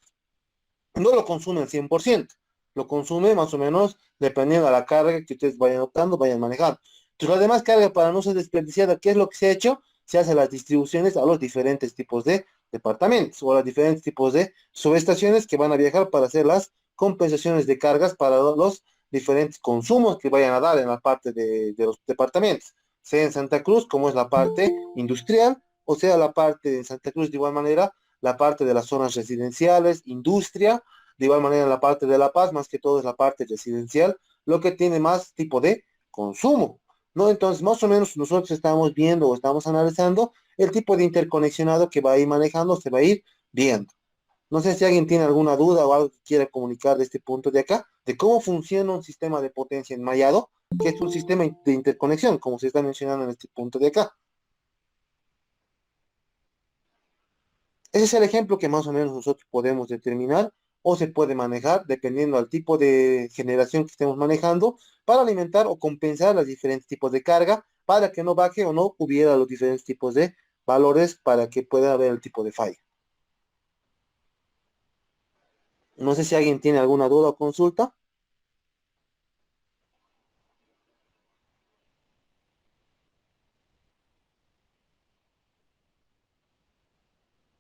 Speaker 1: no lo consume al 100%, lo consume más o menos dependiendo de la carga que ustedes vayan optando, vayan manejando. Entonces, la demás carga para no ser desperdiciada, ¿qué es lo que se ha hecho? Se hace las distribuciones a los diferentes tipos de departamentos o a los diferentes tipos de subestaciones que van a viajar para hacer las compensaciones de cargas para los diferentes consumos que vayan a dar en la parte de los departamentos, sea en Santa Cruz, como es la parte industrial, o sea la parte de Santa Cruz de igual manera la parte de las zonas residenciales, industria, de igual manera la parte de La Paz, más que todo es la parte residencial, lo que tiene más tipo de consumo, ¿no? Entonces, más o menos nosotros estamos viendo o estamos analizando el tipo de interconexionado que va a ir manejando, se va a ir viendo. No sé si alguien tiene alguna duda o algo que quiera comunicar de este punto de acá, de cómo funciona un sistema de potencia enmallado, que es un sistema de interconexión, como se está mencionando en este punto de acá. Ese es el ejemplo que más o menos nosotros podemos determinar o se puede manejar dependiendo al tipo de generación que estemos manejando para alimentar o compensar los diferentes tipos de carga para que no baje o no hubiera los diferentes tipos de valores para que pueda haber el tipo de falla. No sé si alguien tiene alguna duda o consulta.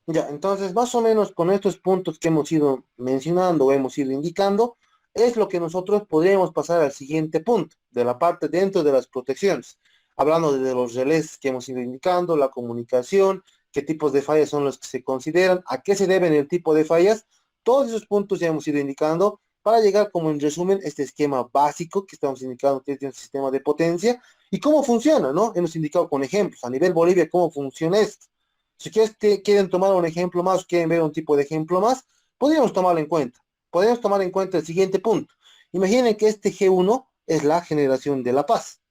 Speaker 1: Ya, entonces más o menos con estos puntos que hemos ido mencionando o hemos ido indicando, es lo que nosotros podríamos pasar al siguiente punto, de la parte dentro de las protecciones, hablando de los relés que hemos ido indicando, la comunicación, qué tipos de fallas son los que se consideran, a qué se deben el tipo de fallas, todos esos puntos ya hemos ido indicando para llegar como en resumen este esquema básico que estamos indicando que es un sistema de potencia y cómo funciona, ¿no? Hemos indicado con ejemplos a nivel Bolivia cómo funciona esto. Si ustedes quieren tomar un ejemplo más, quieren ver un tipo de ejemplo más, podríamos tomarlo en cuenta. Podríamos tomar en cuenta el siguiente punto. Imaginen que este G1 es la generación de La Paz.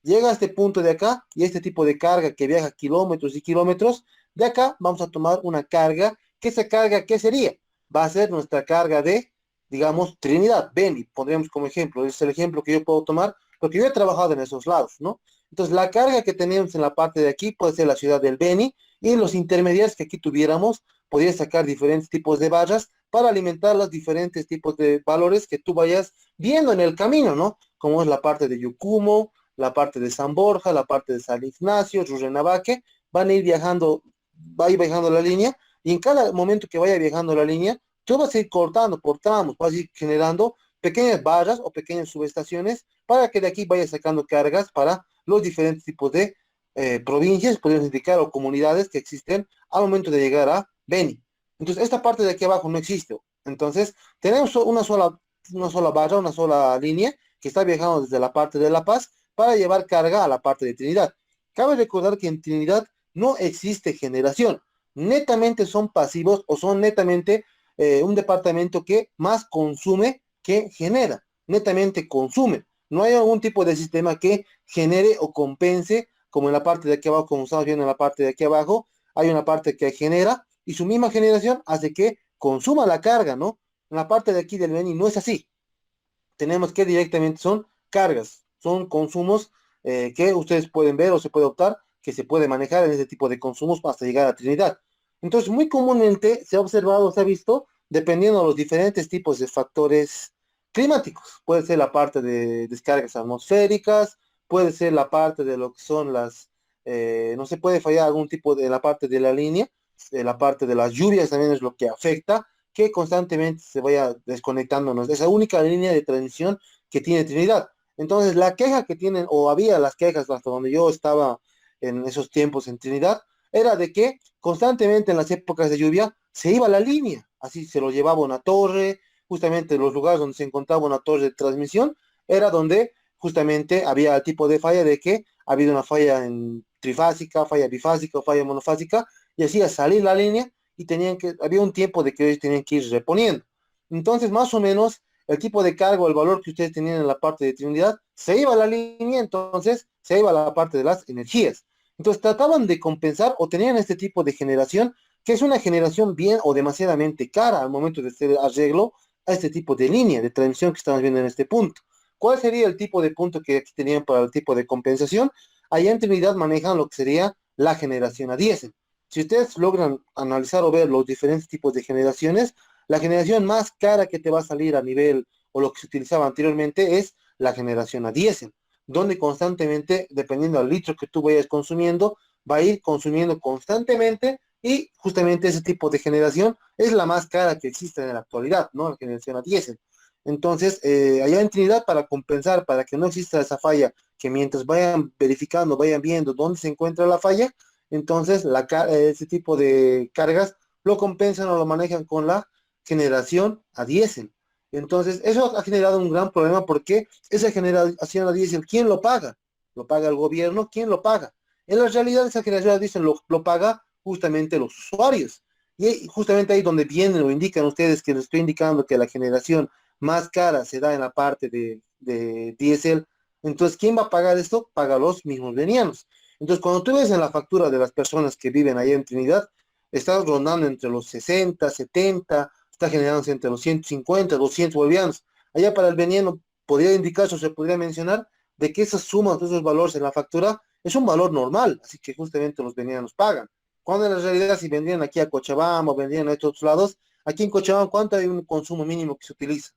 Speaker 1: Llega a este punto de acá y este tipo de carga que viaja kilómetros y kilómetros, de acá vamos a tomar una carga, que esa carga, ¿qué sería? Va a ser nuestra carga de, digamos, Trinidad, Beni, pondríamos como ejemplo, es el ejemplo que yo puedo tomar, porque yo he trabajado en esos lados, ¿no? Entonces, la carga que tenemos en la parte de aquí puede ser la ciudad del Beni, y los intermediarios que aquí tuviéramos, podría sacar diferentes tipos de barras para alimentar los diferentes tipos de valores que tú vayas viendo en el camino, ¿no? Como es la parte de Yucumo, la parte de San Borja, la parte de San Ignacio, Rurrenabaque, van a ir viajando, va a ir viajando la línea, y en cada momento que vaya viajando la línea, tú vas a ir cortando por tramos, vas a ir generando pequeñas barras o pequeñas subestaciones para que de aquí vaya sacando cargas para los diferentes tipos de provincias, podemos indicar, o comunidades que existen al momento de llegar a Beni. Entonces, esta parte de aquí abajo no existe. Entonces, tenemos una sola barra, una sola línea que está viajando desde la parte de La Paz para llevar carga a la parte de Trinidad. Cabe recordar que en Trinidad no existe generación, netamente son pasivos o son netamente un departamento que más consume que genera, netamente consume. No hay algún tipo de sistema que genere o compense, como en la parte de aquí abajo, como estamos viendo en la parte de aquí abajo, hay una parte que genera y su misma generación hace que consuma la carga, ¿no? En la parte de aquí del Beni no es así. Tenemos que directamente son cargas, son consumos que ustedes pueden ver o se puede optar que se puede manejar en ese tipo de consumos hasta llegar a Trinidad. Entonces, muy comúnmente se ha observado, se ha visto, dependiendo de los diferentes tipos de factores climáticos. Puede ser la parte de descargas atmosféricas, puede ser la parte de lo que son no se puede fallar algún tipo de la parte de la línea, la parte de las lluvias también es lo que afecta, que constantemente se vaya desconectándonos de esa única línea de transmisión que tiene Trinidad. Entonces, la queja que tienen, o había las quejas hasta donde yo estaba en esos tiempos en Trinidad, era de que constantemente en las épocas de lluvia se iba la línea, así se lo llevaba una torre, justamente los lugares donde se encontraba una torre de transmisión, era donde justamente había el tipo de falla de que ha habido una falla en trifásica, falla bifásica, falla monofásica, y hacía salir la línea y había un tiempo de que ellos tenían que ir reponiendo. Entonces, más o menos, el tipo de cargo, el valor que ustedes tenían en la parte de Trinidad, se iba a la línea, entonces se iba a la parte de las energías. Entonces trataban de compensar o tenían este tipo de generación, que es una generación bien o demasiadamente cara al momento de hacer arreglo a este tipo de línea de transmisión que estamos viendo en este punto. ¿Cuál sería el tipo de punto que aquí tenían para el tipo de compensación? Allá en Trinidad manejan lo que sería la generación a diésel. Si ustedes logran analizar o ver los diferentes tipos de generaciones, la generación más cara que te va a salir a nivel o lo que se utilizaba anteriormente es la generación a diésel, donde constantemente, dependiendo del litro que tú vayas consumiendo, va a ir consumiendo constantemente y justamente ese tipo de generación es la más cara que existe en la actualidad, ¿no? La generación a diésel. Entonces, allá en Trinidad, para compensar, para que no exista esa falla, que mientras vayan verificando, vayan viendo dónde se encuentra la falla, entonces ese tipo de cargas lo compensan o lo manejan con la generación a diésel. Entonces, eso ha generado un gran problema porque esa generación a diésel, ¿quién lo paga? ¿Lo paga el gobierno? ¿Quién lo paga? En la realidad, esa generación a diésel lo paga justamente los usuarios. Y justamente ahí donde vienen o indican ustedes que les estoy indicando que la generación más cara se da en la parte de diésel. Entonces, ¿quién va a pagar esto? Paga los mismos venianos. Entonces, cuando tú ves en la factura de las personas que viven allá en Trinidad, estás rondando entre los 60, 70, está generándose entre los 150, 200 bolivianos. Allá para el veniano podría indicarse o se podría mencionar de que esas sumas, esos valores en la factura es un valor normal, así que justamente los venianos pagan. Cuando en la realidad si vendrían aquí a Cochabamba o vendrían a estos lados, aquí en Cochabamba, ¿cuánto hay un consumo mínimo que se utiliza?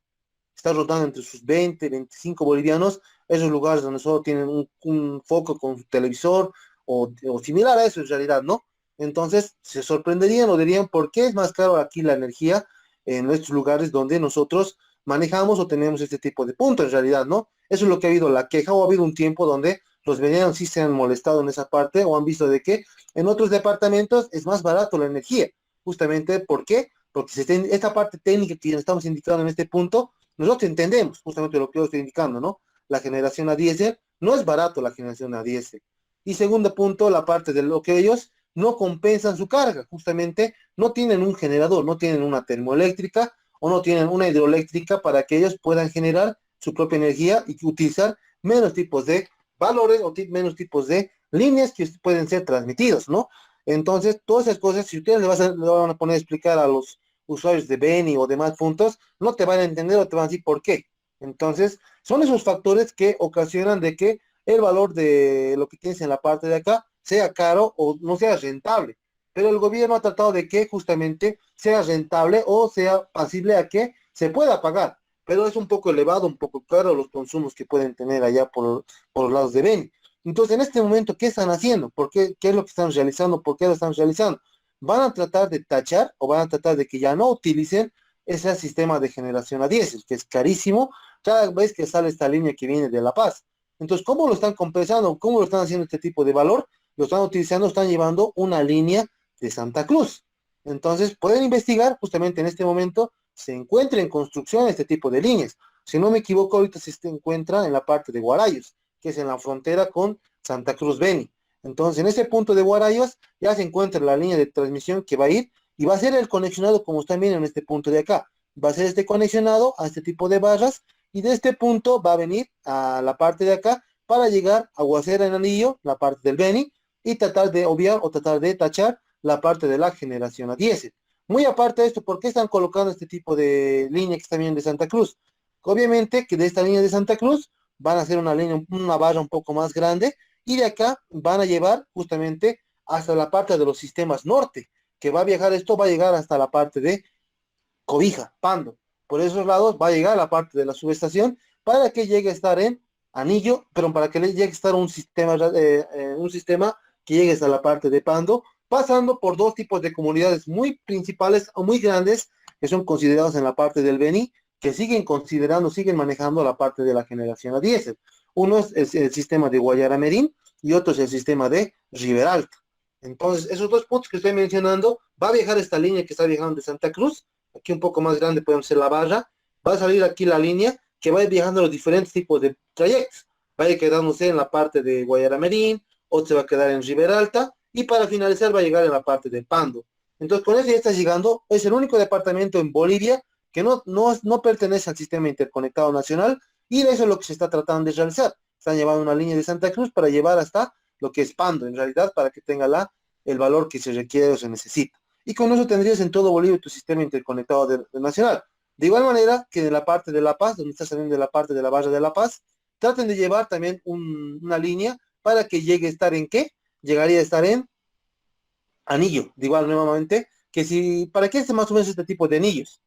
Speaker 1: Está rotando entre sus 20, 25 bolivianos, esos lugares donde solo tienen un foco con su televisor o similar a eso en realidad, ¿no? Entonces se sorprenderían o dirían, ¿por qué es más caro aquí la energía en estos lugares donde nosotros manejamos o tenemos este tipo de punto en realidad, ¿no? Eso es lo que ha habido la queja o ha habido un tiempo donde los vecinos sí se han molestado en esa parte o han visto de que en otros departamentos es más barato la energía. Justamente, ¿por qué? Porque esta parte técnica que estamos indicando en este punto nosotros entendemos justamente lo que yo estoy indicando, ¿no? La generación a diésel, no es barato la generación a diésel. Y segundo punto, la parte de lo que ellos no compensan su carga, justamente no tienen un generador, no tienen una termoeléctrica o no tienen una hidroeléctrica para que ellos puedan generar su propia energía y utilizar menos tipos de valores o menos tipos de líneas que pueden ser transmitidos, ¿no? Entonces, todas esas cosas, si ustedes le van a poner a explicar a los usuarios de Beni o demás puntos, no te van a entender o te van a decir por qué. Entonces, son esos factores que ocasionan de que el valor de lo que tienes en la parte de acá sea caro o no sea rentable. Pero el gobierno ha tratado de que justamente sea rentable o sea pasible a que se pueda pagar. Pero es un poco elevado, un poco caro los consumos que pueden tener allá por los lados de Beni. Entonces, en este momento, ¿qué están haciendo? ¿Por qué? ¿Qué es lo que están realizando? ¿Por qué lo están realizando? Van a tratar de tachar o van a tratar de que ya no utilicen ese sistema de generación a diésel, que es carísimo cada vez que sale esta línea que viene de La Paz. Entonces, ¿cómo lo están compensando? ¿Cómo lo están haciendo este tipo de valor? Lo están utilizando, están llevando una línea de Santa Cruz. Entonces, pueden investigar, justamente en este momento, se encuentra en construcción este tipo de líneas. Si no me equivoco, ahorita se encuentra en la parte de Guarayos, que es en la frontera con Santa Cruz Beni. Entonces, en ese punto de Guarayos ya se encuentra la línea de transmisión que va a ir y va a ser el conexionado como están viendo en este punto de acá. Va a ser este conexionado a este tipo de barras y de este punto va a venir a la parte de acá para llegar a Guacera en Anillo, la parte del Beni, y tratar de obviar o tratar de tachar la parte de la generación a diésel. Muy aparte de esto, ¿por qué están colocando este tipo de línea que está viendo de Santa Cruz? Obviamente que de esta línea de Santa Cruz van a hacer una línea, una barra un poco más grande, y de acá van a llevar justamente hasta la parte de los sistemas norte, que va a viajar esto, va a llegar hasta la parte de Cobija, Pando. Por esos lados va a llegar a la parte de la subestación para que llegue a estar en Anillo, pero para que le llegue a estar un sistema que llegue hasta la parte de Pando, pasando por dos tipos de comunidades muy principales o muy grandes que son considerados en la parte del Beni, que siguen considerando, siguen manejando la parte de la generación a diésel. Uno es el sistema de Guayara Merín y otro es el sistema de Riberalta. Entonces, esos dos puntos que estoy mencionando, va a viajar esta línea que está viajando de Santa Cruz, aquí un poco más grande podemos hacer la barra, va a salir aquí la línea que va a ir viajando los diferentes tipos de trayectos, va a ir quedándose en la parte de Guayaramerín, otro se va a quedar en Riberalta, y para finalizar va a llegar en la parte de Pando. Entonces con eso ya está llegando, es el único departamento en Bolivia que no pertenece al sistema interconectado nacional, y eso es lo que se está tratando de realizar. Están llevando una línea de Santa Cruz para llevar hasta lo que es Pando, en realidad, para que tenga el valor que se requiere o se necesita. Y con eso tendrías en todo Bolivia tu sistema interconectado nacional. De igual manera que de la parte de La Paz, donde está saliendo de la parte de la barra de La Paz, traten de llevar también una línea para que llegue a estar en qué, llegaría a estar en anillo, de igual nuevamente, que si, ¿para qué es más o menos este tipo de anillos?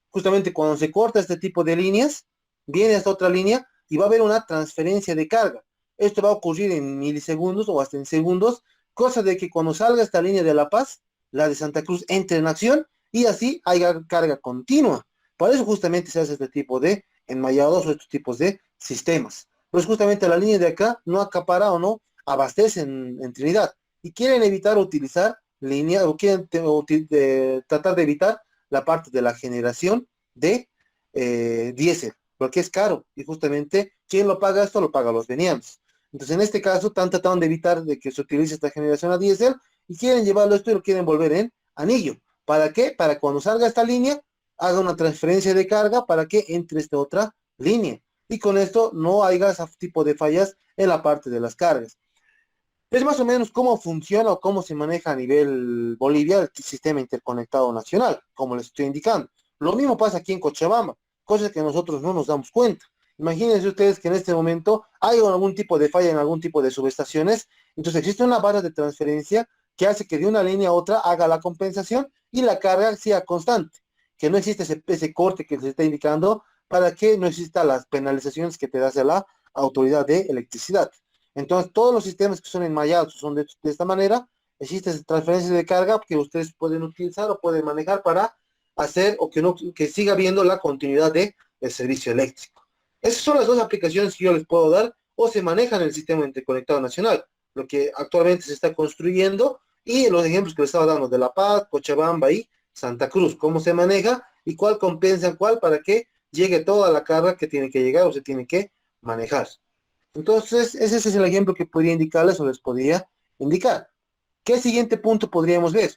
Speaker 1: Justamente cuando se corta este tipo de líneas, viene esta otra línea y va a haber una transferencia de carga. Esto va a ocurrir en milisegundos o hasta en segundos, cosa de que cuando salga esta línea de La Paz, la de Santa Cruz entre en acción y así haya carga continua. Por eso justamente se hace este tipo de enmallados o estos tipos de sistemas. Pues justamente la línea de acá no acapara o no abastece en Trinidad y quieren evitar utilizar línea o quieren tratar de evitar la parte de la generación de diésel, porque es caro y justamente quien lo paga esto lo paga los venianos. Entonces en este caso están tratando de evitar de que se utilice esta generación a diésel y quieren llevarlo esto y lo quieren volver en anillo. ¿Para qué? Para cuando salga esta línea haga una transferencia de carga para que entre esta otra línea y con esto no haya ese tipo de fallas en la parte de las cargas. Es más o menos cómo funciona o cómo se maneja a nivel Bolivia el sistema interconectado nacional, como les estoy indicando. Lo mismo pasa aquí en Cochabamba, cosas que nosotros no nos damos cuenta. Imagínense ustedes que en este momento hay algún tipo de falla en algún tipo de subestaciones, entonces existe una barra de transferencia que hace que de una línea a otra haga la compensación y la carga sea constante, que no existe ese corte que se está indicando para que no existan las penalizaciones que te hace la autoridad de electricidad. Entonces, todos los sistemas que son enmallados son de esta manera, existe transferencia de carga que ustedes pueden utilizar o pueden manejar para hacer o que, no, que siga habiendo la continuidad del servicio eléctrico. Esas son las dos aplicaciones que yo les puedo dar o se manejan en el sistema interconectado nacional, lo que actualmente se está construyendo y los ejemplos que les estaba dando de La Paz, Cochabamba y Santa Cruz, cómo se maneja y cuál compensa cuál para que llegue toda la carga que tiene que llegar o se tiene que manejar. Entonces, ese es el ejemplo que podría indicarles o les podría indicar. ¿Qué siguiente punto podríamos ver?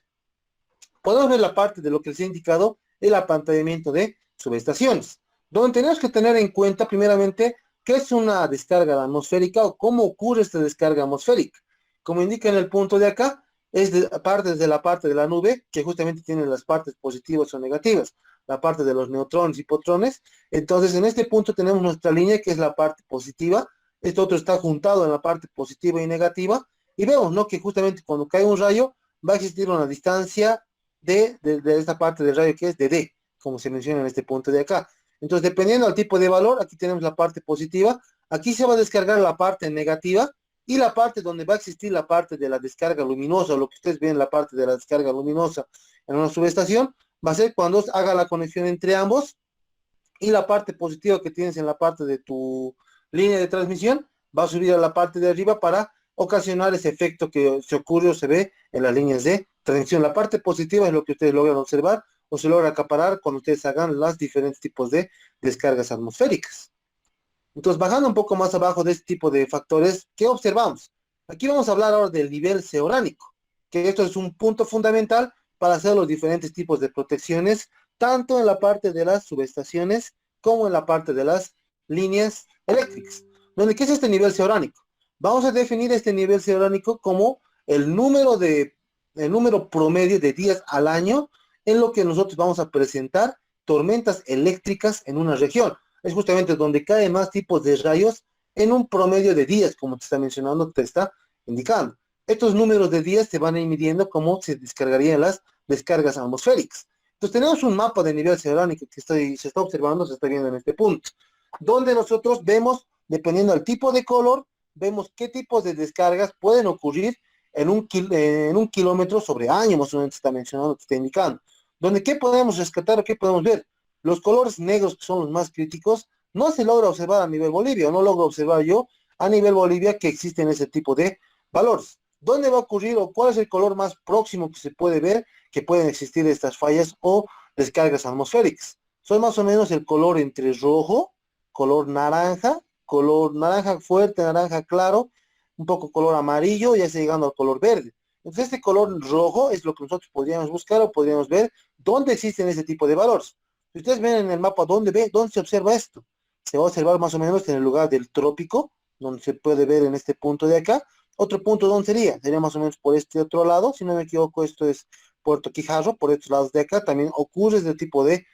Speaker 1: Podemos ver la parte de lo que les he indicado, el apantallamiento de subestaciones, donde tenemos que tener en cuenta primeramente qué es una descarga atmosférica o cómo ocurre esta descarga atmosférica. Como indica en el punto de acá, es de la parte de la nube, que justamente tiene las partes positivas o negativas, la parte de los neutrones y protones. Entonces, en este punto tenemos nuestra línea, que es la parte positiva. Este otro está juntado en la parte positiva y negativa. Y vemos, ¿no? Que justamente cuando cae un rayo, va a existir una distancia de esta parte del rayo que es de D, como se menciona en este punto de acá. Entonces, dependiendo del tipo de valor, aquí tenemos la parte positiva, aquí se va a descargar la parte negativa y la parte donde va a existir la parte de la descarga luminosa, lo que ustedes ven, la parte de la descarga luminosa en una subestación, va a ser cuando haga la conexión entre ambos y la parte positiva que tienes en la parte de tu línea de transmisión va a subir a la parte de arriba para ocasionar ese efecto que se ocurre o se ve en las líneas de transmisión. La parte positiva es lo que ustedes logran observar o se logra acaparar cuando ustedes hagan los diferentes tipos de descargas atmosféricas. Entonces, bajando un poco más abajo de este tipo de factores, ¿qué observamos? Aquí vamos a hablar ahora del nivel seoránico, que esto es un punto fundamental para hacer los diferentes tipos de protecciones, tanto en la parte de las subestaciones como en la parte de las líneas eléctricas. ¿Qué es este nivel seoránico? Vamos a definir este nivel seoránico como el número promedio de días al año en lo que nosotros vamos a presentar tormentas eléctricas en una región. Es justamente donde caen más tipos de rayos en un promedio de días, como te está mencionando, te está indicando. Estos números de días te van a ir midiendo cómo se descargarían las descargas atmosféricas. Entonces tenemos un mapa de nivel oceánico que se está observando, se está viendo en este punto, donde nosotros vemos, dependiendo del tipo de color, vemos qué tipos de descargas pueden ocurrir en un kilómetro sobre año, más o menos está mencionando, te está indicando. Donde qué podemos rescatar o qué podemos ver. Los colores negros, que son los más críticos, no se logra observar a nivel Bolivia, o no logro observar yo a nivel Bolivia que existen ese tipo de valores. ¿Dónde va a ocurrir o cuál es el color más próximo que se puede ver que pueden existir estas fallas o descargas atmosféricas? Son más o menos el color entre rojo, color naranja fuerte, naranja claro, un poco color amarillo, ya está llegando al color verde. Entonces este color rojo es lo que nosotros podríamos buscar o podríamos ver dónde existen ese tipo de valores. Si ustedes ven en el mapa dónde se observa esto, se va a observar más o menos en el lugar del trópico, donde se puede ver en este punto de acá. Otro punto, ¿dónde sería? Sería más o menos por este otro lado, si no me equivoco, esto es Puerto Quijarro, por estos lados de acá también ocurre este tipo de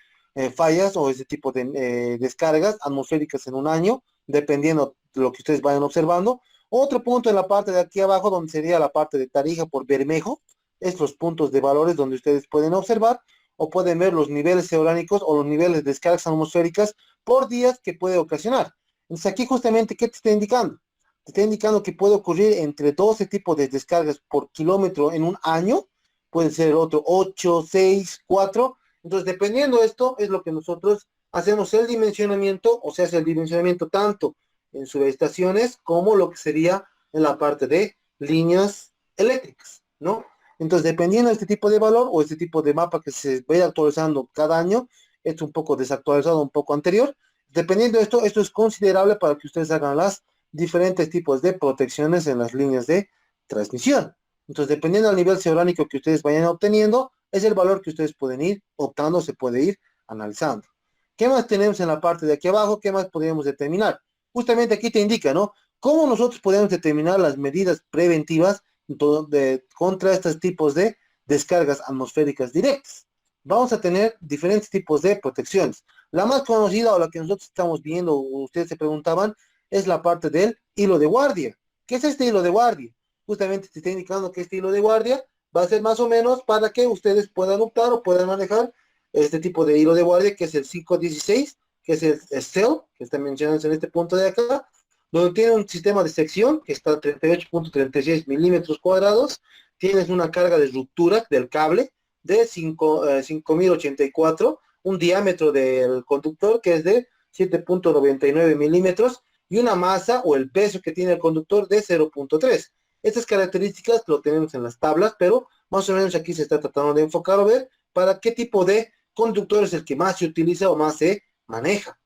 Speaker 1: fallas o este tipo de descargas atmosféricas en un año, dependiendo de lo que ustedes vayan observando. Otro punto en la parte de aquí abajo, donde sería la parte de Tarija por Bermejo, estos puntos de valores donde ustedes pueden observar o pueden ver los niveles oceánicos o los niveles de descargas atmosféricas por días que puede ocasionar. Entonces aquí justamente, ¿qué te está indicando? Te está indicando que puede ocurrir entre 12 tipos de descargas por kilómetro en un año, puede ser otro 8, 6, 4. Entonces, dependiendo de esto, es lo que nosotros hacemos el dimensionamiento, o sea, hace el dimensionamiento tanto en subestaciones como lo que sería en la parte de líneas eléctricas, ¿no? Entonces, dependiendo de este tipo de valor o este tipo de mapa que se vaya actualizando cada año, es un poco desactualizado, un poco anterior. Dependiendo de esto, esto es considerable para que ustedes hagan las diferentes tipos de protecciones en las líneas de transmisión. Entonces, dependiendo del nivel oceánico que ustedes vayan obteniendo, es el valor que ustedes pueden ir optando, se puede ir analizando. ¿Qué más tenemos en la parte de aquí abajo? ¿Qué más podríamos determinar? Justamente aquí te indica, ¿no? ¿Cómo nosotros podemos determinar las medidas preventivas contra estos tipos de descargas atmosféricas directas? Vamos a tener diferentes tipos de protecciones. La más conocida o la que nosotros estamos viendo, o ustedes se preguntaban, es la parte del hilo de guardia. ¿Qué es este hilo de guardia? Justamente te está indicando que este hilo de guardia va a ser más o menos para que ustedes puedan optar o puedan manejar este tipo de hilo de guardia, que es el 516, que es el STEL, que está mencionado en este punto de acá, donde tiene un sistema de sección que está a 38.36 milímetros cuadrados, tienes una carga de ruptura del cable de 5084, un diámetro del conductor que es de 7.99 milímetros y una masa o el peso que tiene el conductor de 0.3. Estas características lo tenemos en las tablas, pero más o menos aquí se está tratando de enfocar o ver para qué tipo de conductor es el que más se utiliza o más se maneja.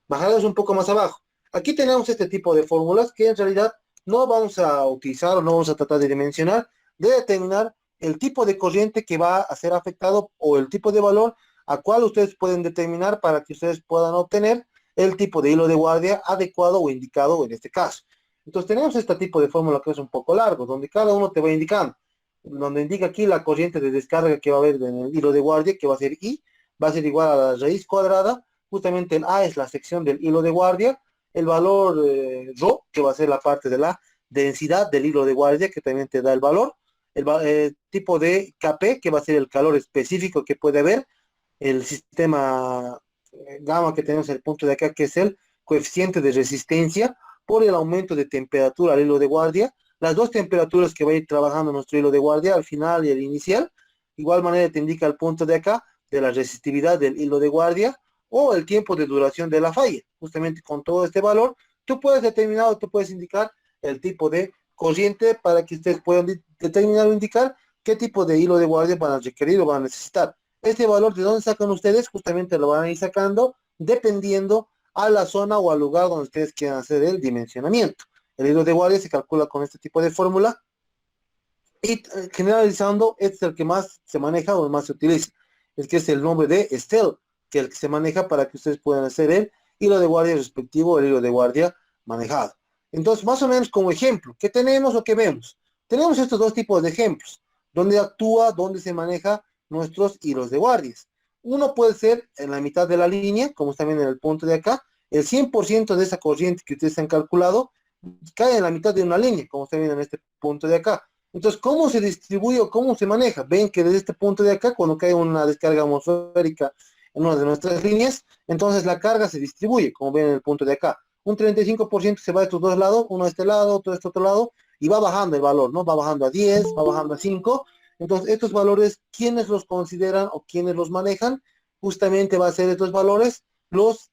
Speaker 1: Bajados un poco más abajo. Aquí tenemos este tipo de fórmulas que en realidad no vamos a utilizar o no vamos a tratar de dimensionar, de determinar el tipo de corriente que va a ser afectado o el tipo de valor a cual ustedes pueden determinar para que ustedes puedan obtener el tipo de hilo de guardia adecuado o indicado en este caso. Entonces tenemos este tipo de fórmula que es un poco largo, donde cada uno te va indicando, donde indica aquí la corriente de descarga que va a haber en el hilo de guardia, que va a ser I, va a ser igual a la raíz cuadrada. Justamente el A es la sección del hilo de guardia, el valor Rho, que va a ser la parte de la densidad del hilo de guardia, que también te da el valor, el tipo de KP, que va a ser el calor específico que puede haber, el sistema gamma que tenemos en el punto de acá, que es el coeficiente de resistencia por el aumento de temperatura al hilo de guardia, las dos temperaturas que va a ir trabajando nuestro hilo de guardia, al final y el inicial, igual manera te indica el punto de acá, de la resistividad del hilo de guardia, o el tiempo de duración de la falla. Justamente con todo este valor, tú puedes determinar o tú puedes indicar el tipo de corriente para que ustedes puedan determinar o indicar qué tipo de hilo de guardia van a requerir o van a necesitar. Este valor, ¿de dónde sacan ustedes? Justamente lo van a ir sacando dependiendo a la zona o al lugar donde ustedes quieran hacer el dimensionamiento. El hilo de guardia se calcula con este tipo de fórmula y generalizando, este es el que más se maneja o más se utiliza. Es que es el nombre de Estel, que es el que se maneja para que ustedes puedan hacer el hilo de guardia respectivo, el hilo de guardia manejado. Entonces, más o menos como ejemplo, ¿qué tenemos o qué vemos? Tenemos estos dos tipos de ejemplos, donde actúa, donde se maneja nuestros hilos de guardias. Uno puede ser en la mitad de la línea, como está viendo en el punto de acá, el 100% de esa corriente que ustedes han calculado cae en la mitad de una línea, como está viendo en este punto de acá. Entonces, ¿cómo se distribuye o cómo se maneja? Ven que desde este punto de acá, cuando cae una descarga atmosférica en una de nuestras líneas, entonces la carga se distribuye, como ven en el punto de acá. Un 35% se va de estos dos lados, uno a este lado, otro a este otro lado, y va bajando el valor, ¿no? Va bajando a 10, va bajando a 5. Entonces, estos valores, ¿quiénes los consideran o quiénes los manejan? Justamente va a ser estos valores los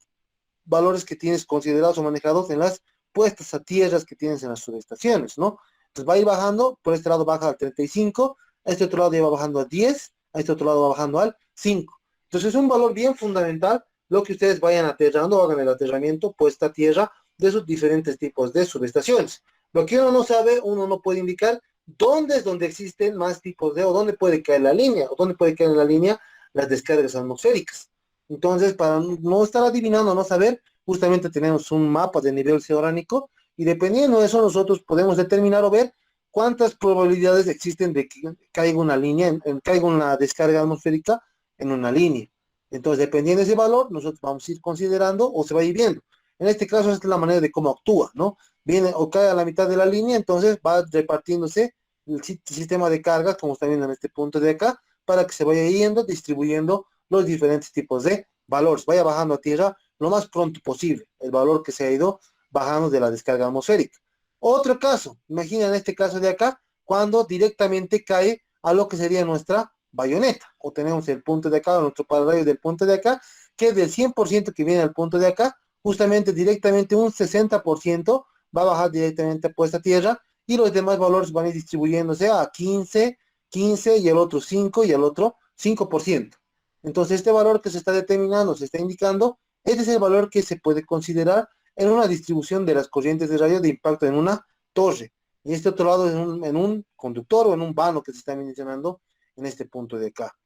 Speaker 1: valores que tienes considerados o manejados en las puestas a tierras que tienes en las subestaciones, ¿no? Entonces va a ir bajando, por este lado baja al 35, a este otro lado ya va bajando a 10, a este otro lado va bajando al 5. Entonces es un valor bien fundamental lo que ustedes vayan aterrando, hagan el aterramiento, puesta a tierra de sus diferentes tipos de subestaciones. Lo que uno no sabe, uno no puede indicar dónde es donde existen más tipos de, o dónde puede caer la línea, o dónde puede caer en la línea las descargas atmosféricas. Entonces, para no estar adivinando, no saber, justamente tenemos un mapa de nivel oceánico y dependiendo de eso nosotros podemos determinar o ver cuántas probabilidades existen de que caiga una línea, caiga una descarga atmosférica en una línea. Entonces, dependiendo de ese valor, nosotros vamos a ir considerando o se va a ir viendo. En este caso, esta es la manera de cómo actúa, ¿no? Viene o cae a la mitad de la línea, entonces va repartiéndose el sistema de cargas, como está viendo en este punto de acá, para que se vaya yendo, distribuyendo los diferentes tipos de valores. Vaya bajando a tierra lo más pronto posible, el valor que se ha ido bajando de la descarga atmosférica. Otro caso, imagina en este caso de acá, cuando directamente cae a lo que sería nuestra bayoneta, o tenemos el punto de acá, nuestro paralelo del punto de acá, que del 100% que viene al punto de acá, justamente directamente un 60% va a bajar directamente puesta a tierra, y los demás valores van a ir distribuyéndose a 15, 15 y el otro 5 y el otro 5%. Entonces, este valor que se está determinando, se está indicando, este es el valor que se puede considerar en una distribución de las corrientes de radio de impacto en una torre. Y este otro lado es en un conductor o en un vano que se está mencionando en este punto de acá.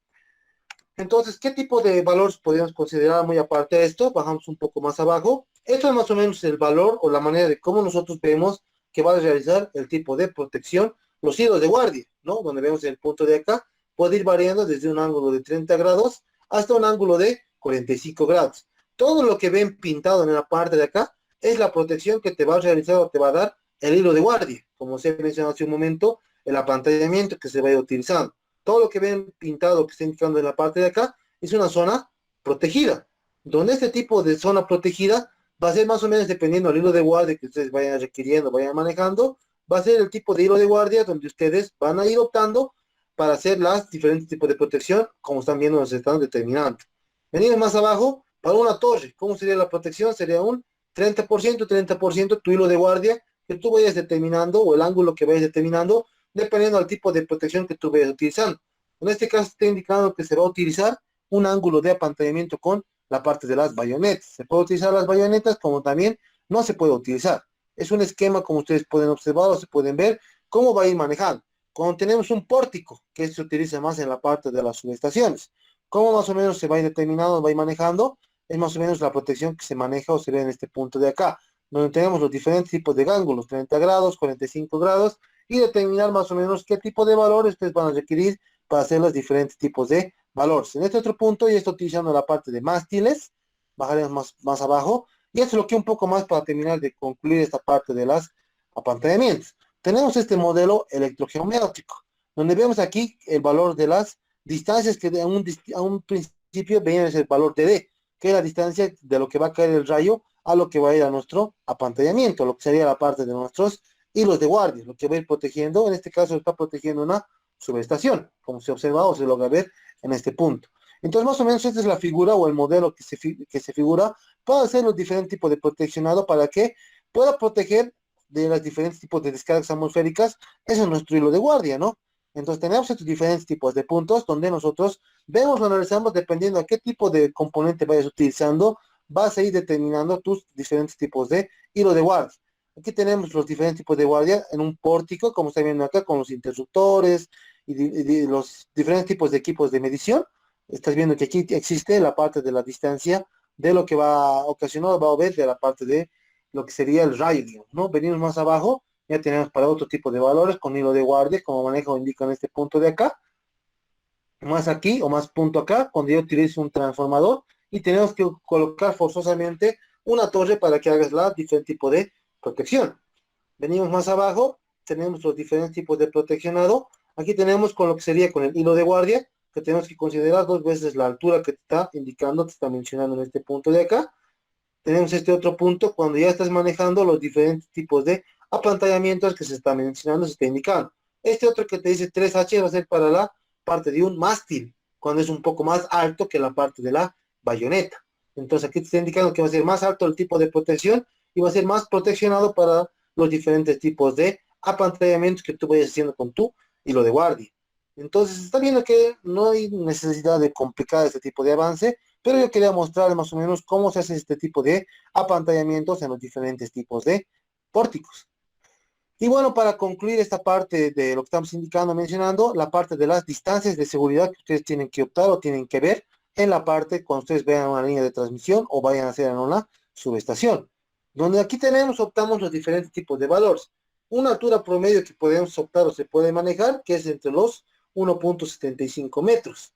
Speaker 1: Entonces, ¿qué tipo de valores podemos considerar muy aparte de esto? Bajamos un poco más abajo. Esto es más o menos el valor o la manera de cómo nosotros vemos que va a realizar el tipo de protección, los hilos de guardia, ¿no? Donde vemos el punto de acá, puede ir variando desde un ángulo de 30 grados hasta un ángulo de 45 grados. Todo lo que ven pintado en la parte de acá es la protección que te va a realizar o te va a dar el hilo de guardia, como se mencionó hace un momento, el apantallamiento que se vaya utilizando. Todo lo que ven pintado que está indicando en la parte de acá es una zona protegida, donde este tipo de zona protegida va a ser más o menos dependiendo del hilo de guardia que ustedes vayan requiriendo, vayan manejando, va a ser el tipo de hilo de guardia donde ustedes van a ir optando para hacer las diferentes tipos de protección, como están viendo, nos están determinando. Venimos más abajo, para una torre, ¿cómo sería la protección? Sería un 30% tu hilo de guardia que tú vayas determinando o el ángulo que vayas determinando dependiendo del tipo de protección que tú vayas utilizando. En este caso está indicando que se va a utilizar un ángulo de apantallamiento con la parte de las bayonetas. Se puede utilizar las bayonetas como también no se puede utilizar. Es un esquema como ustedes pueden observar o se pueden ver cómo va a ir manejando. Cuando tenemos un pórtico, que se utiliza más en la parte de las subestaciones, cómo más o menos se va a ir determinando, va a ir manejando, es más o menos la protección que se maneja o se ve en este punto de acá, donde tenemos los diferentes tipos de ángulos, 30 grados, 45 grados, y determinar más o menos qué tipo de valores ustedes van a requerir para hacer los diferentes tipos de valores. En este otro punto ya estoy utilizando la parte de mástiles, bajaremos más abajo, y esto es lo que un poco más para terminar de concluir esta parte de las apantallamientos. Tenemos este modelo electrogeométrico, donde vemos aquí el valor de las distancias que a un principio venían a ser el valor de D, que es la distancia de lo que va a caer el rayo a lo que va a ir a nuestro apantallamiento, lo que sería la parte de nuestros hilos de guardia, lo que va a ir protegiendo, en este caso está protegiendo una subestación, como se observa o se logra ver en este punto. Entonces, más o menos esta es la figura o el modelo que se figura para hacer los diferentes tipos de proteccionado para que pueda proteger de los diferentes tipos de descargas atmosféricas. Ese es nuestro hilo de guardia, ¿no? Entonces tenemos estos diferentes tipos de puntos donde nosotros vemos o analizamos dependiendo a qué tipo de componente vayas utilizando, vas a ir determinando tus diferentes tipos de hilo de guardia. Aquí tenemos los diferentes tipos de guardia en un pórtico, como está viendo acá, con los interruptores y los diferentes tipos de equipos de medición. Estás viendo que aquí existe la parte de la distancia de lo que va a ocasionar, va a ver de la parte de lo que sería el rayo, digamos, ¿no? Venimos más abajo, ya tenemos para otro tipo de valores con hilo de guardia, como manejo indica en este punto de acá, más aquí o más punto acá, cuando yo utilizo un transformador y tenemos que colocar forzosamente una torre para que hagas la diferente tipo de protección. Venimos más abajo, tenemos los diferentes tipos de proteccionado. Aquí tenemos con lo que sería con el hilo de guardia, que tenemos que considerar dos veces la altura que te está indicando, te está mencionando en este punto de acá. Tenemos este otro punto cuando ya estás manejando los diferentes tipos de apantallamientos que se está mencionando, se está indicando. Este otro que te dice 3H va a ser para la parte de un mástil, cuando es un poco más alto que la parte de la bayoneta. Entonces aquí te está indicando que va a ser más alto el tipo de protección y va a ser más proteccionado para los diferentes tipos de apantallamientos que tú vayas haciendo con tu hilo de guardia. Entonces está viendo que no hay necesidad de complicar este tipo de avance, pero yo quería mostrar más o menos cómo se hace este tipo de apantallamientos en los diferentes tipos de pórticos. Y bueno, para concluir esta parte de lo que estamos indicando, mencionando, la parte de las distancias de seguridad que ustedes tienen que optar o tienen que ver en la parte cuando ustedes vean una línea de transmisión o vayan a hacer en una subestación. Donde aquí tenemos, optamos los diferentes tipos de valores. Una altura promedio que podemos optar o se puede manejar, que es entre los 1.75 metros.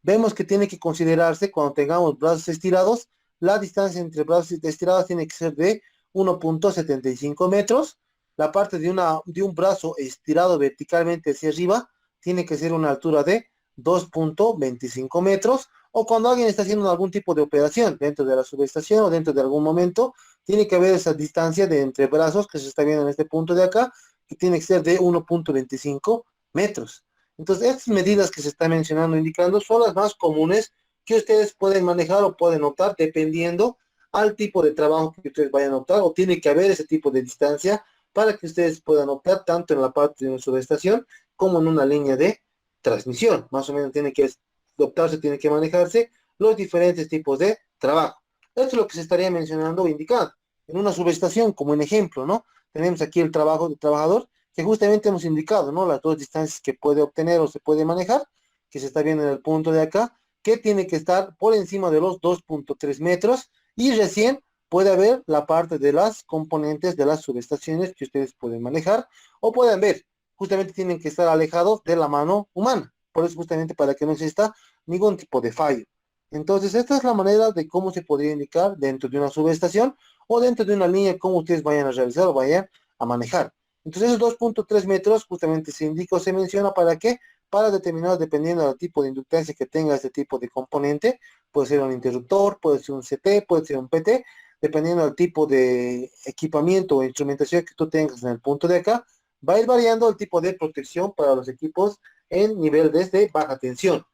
Speaker 1: Vemos que tiene que considerarse cuando tengamos brazos estirados, la distancia entre brazos estirados tiene que ser de 1.75 metros. La parte de un brazo estirado verticalmente hacia arriba tiene que ser una altura de 2.25 metros. O cuando alguien está haciendo algún tipo de operación dentro de la subestación o dentro de algún momento, tiene que haber esa distancia de entre brazos que se está viendo en este punto de acá, que tiene que ser de 1.25 metros. Entonces, estas medidas que se están mencionando, indicando, son las más comunes que ustedes pueden manejar o pueden optar dependiendo al tipo de trabajo que ustedes vayan a optar, o tiene que haber ese tipo de distancia para que ustedes puedan optar tanto en la parte de una subestación como en una línea de transmisión. Más o menos tiene que optarse, tiene que manejarse los diferentes tipos de trabajo. Esto es lo que se estaría mencionando o indicando. En una subestación, como un ejemplo, ¿no? Tenemos aquí el trabajo del trabajador, que justamente hemos indicado, ¿no? Las dos distancias que puede obtener o se puede manejar, que se está viendo en el punto de acá, que tiene que estar por encima de los 2.3 metros y recién puede haber la parte de las componentes de las subestaciones que ustedes pueden manejar o pueden ver, justamente tienen que estar alejados de la mano humana, por eso justamente para que no exista ningún tipo de fallo. Entonces, esta es la manera de cómo se podría indicar dentro de una subestación o dentro de una línea cómo ustedes vayan a realizar o vayan a manejar. Entonces, esos 2.3 metros justamente se indica o se menciona para qué, para determinar, dependiendo del tipo de inductancia que tenga este tipo de componente, puede ser un interruptor, puede ser un CT, puede ser un PT, dependiendo del tipo de equipamiento o instrumentación que tú tengas en el punto de acá, va a ir variando el tipo de protección para los equipos en nivel desde baja tensión.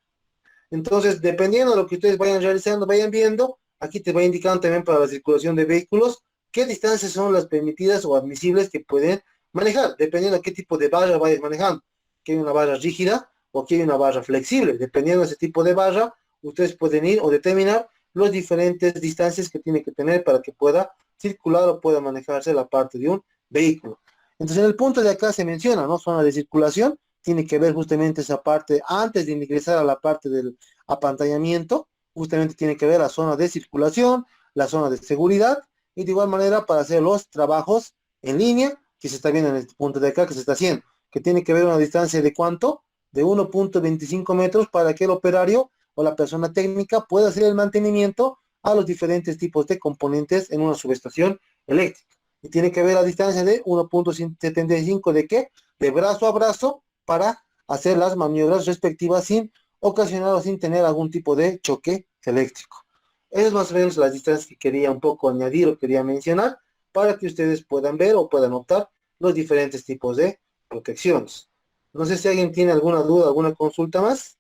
Speaker 1: Entonces, dependiendo de lo que ustedes vayan realizando, vayan viendo, aquí te va indicando también para la circulación de vehículos qué distancias son las permitidas o admisibles que pueden manejar, dependiendo de qué tipo de barra vayas manejando. Que hay una barra rígida o que hay una barra flexible. Dependiendo de ese tipo de barra, ustedes pueden ir o determinar las diferentes distancias que tiene que tener para que pueda circular o pueda manejarse la parte de un vehículo. Entonces, en el punto de acá se menciona, ¿no? Zona de circulación, tiene que ver justamente esa parte, antes de ingresar a la parte del apantallamiento, justamente tiene que ver la zona de circulación, la zona de seguridad, y de igual manera para hacer los trabajos en línea, que se está viendo en este punto de acá que se está haciendo, que tiene que ver una distancia de ¿cuánto? De 1.25 metros para que el operario o la persona técnica pueda hacer el mantenimiento a los diferentes tipos de componentes en una subestación eléctrica. Y tiene que ver la distancia de 1.75 de qué? De brazo a brazo para hacer las maniobras respectivas sin ocasionar o sin tener algún tipo de choque eléctrico. Esas es más o menos las distancias que quería un poco añadir o quería mencionar para que ustedes puedan ver o puedan optar los diferentes tipos de protecciones. No sé si alguien tiene alguna duda, alguna consulta más.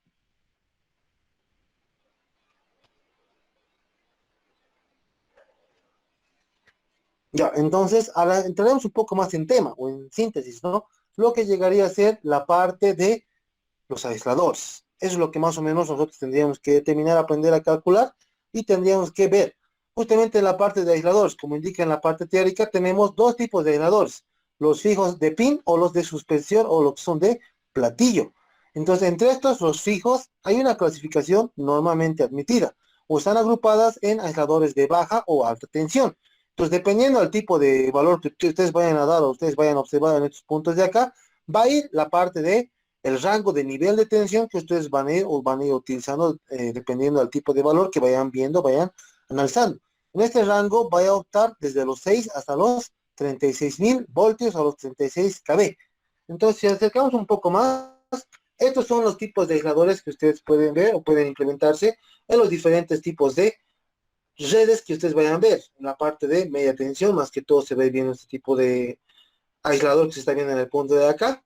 Speaker 1: Ya, entonces ahora entraremos un poco más en tema o en síntesis, ¿no? Lo que llegaría a ser la parte de los aisladores. Eso es lo que más o menos nosotros tendríamos que terminar, aprender a calcular y tendríamos que ver. Justamente en la parte de aisladores, como indica en la parte teórica, tenemos dos tipos de aisladores, los fijos de pin o los de suspensión o los que son de platillo. Entonces, entre estos, los fijos, hay una clasificación normalmente admitida o están agrupadas en aisladores de baja o alta tensión. Entonces, dependiendo del tipo de valor que ustedes vayan a dar o ustedes vayan a observar en estos puntos de acá, va a ir la parte de el rango de nivel de tensión que ustedes van a ir o van a ir utilizando dependiendo del tipo de valor que vayan viendo, vayan analizando.
Speaker 3: En este rango voy a optar desde los 6 hasta los 36.000 voltios o los 36 kV. Entonces, si acercamos un poco más, estos son los tipos de aisladores que ustedes pueden ver o pueden implementarse en los diferentes tipos de redes que ustedes vayan a ver. En la parte de media tensión, más que todo se ve bien este tipo de aislador que se está viendo en el punto de acá,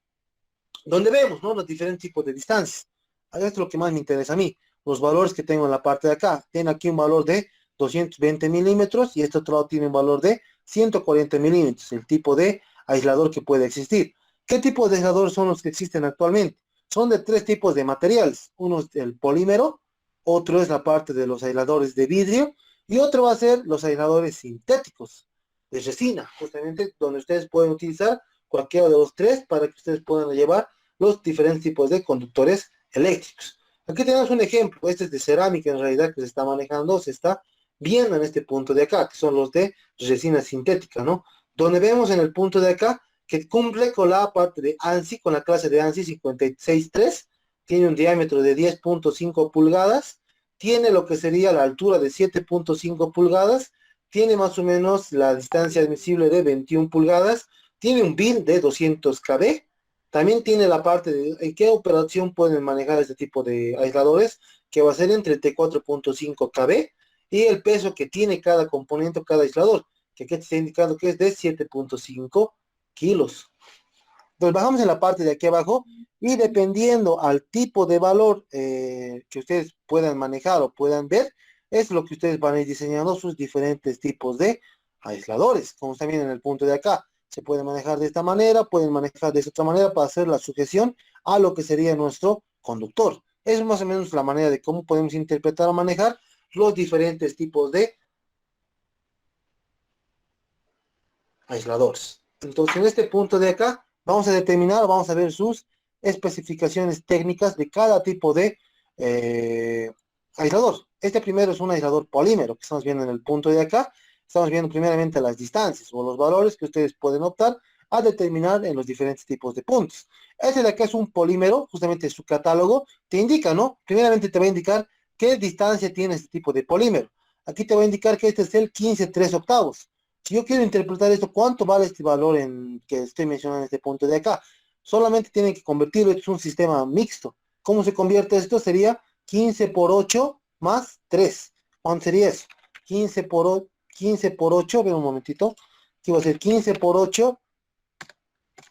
Speaker 3: donde vemos, ¿no?, los diferentes tipos de distancias. Esto es lo que más me interesa a mí. Los valores que tengo en la parte de acá. Tiene aquí un valor de 220 milímetros y este otro lado tiene un valor de 140 milímetros, el tipo de aislador que puede existir. ¿Qué tipo de aisladores son los que existen actualmente? Son de tres tipos de materiales. Uno es el polímero, otro es la parte de los aisladores de vidrio y otro va a ser los aisladores sintéticos de resina, justamente donde ustedes pueden utilizar cualquiera de los tres para que ustedes puedan llevar los diferentes tipos de conductores eléctricos. Aquí tenemos un ejemplo, este es de cerámica en realidad que se está manejando, se está viendo en este punto de acá, que son los de resina sintética, ¿no? Donde vemos en el punto de acá que cumple con la parte de ANSI, con la clase de ANSI 563, tiene un diámetro de 10.5 pulgadas, tiene lo que sería la altura de 7.5 pulgadas, tiene más o menos la distancia admisible de 21 pulgadas, tiene un bin de 200 kV, también tiene la parte de en qué operación pueden manejar este tipo de aisladores, que va a ser entre T4.5 kV, y el peso que tiene cada componente, cada aislador, que aquí está indicando que es de 7.5 kilos. Entonces bajamos en la parte de aquí abajo y dependiendo al tipo de valor que ustedes puedan manejar o puedan ver, es lo que ustedes van a ir diseñando sus diferentes tipos de aisladores. Como están viendo en el punto de acá, se puede manejar de esta manera, pueden manejar de esta otra manera para hacer la sujeción a lo que sería nuestro conductor. Es más o menos la manera de cómo podemos interpretar o manejar los diferentes tipos de aisladores. Entonces, en este punto de acá, vamos a determinar, vamos a ver sus especificaciones técnicas de cada tipo de aislador. Este primero es un aislador polímero que estamos viendo en el punto de acá. Estamos viendo primeramente las distancias o los valores que ustedes pueden optar a determinar en los diferentes tipos de puntos. Este de acá es un polímero, justamente su catálogo te indica, ¿no? Primeramente te va a indicar qué distancia tiene este tipo de polímero. Aquí te va a indicar que este es el 15,3 octavos. Si yo quiero interpretar esto, ¿cuánto vale este valor en que estoy mencionando en este punto de acá? Solamente tienen que convertirlo, esto es un sistema mixto. ¿Cómo se convierte esto? Sería 15 por 8 más 3. ¿Cuánto sería eso? 15 por 8, ven un momentito. Aquí va a ser 15 por 8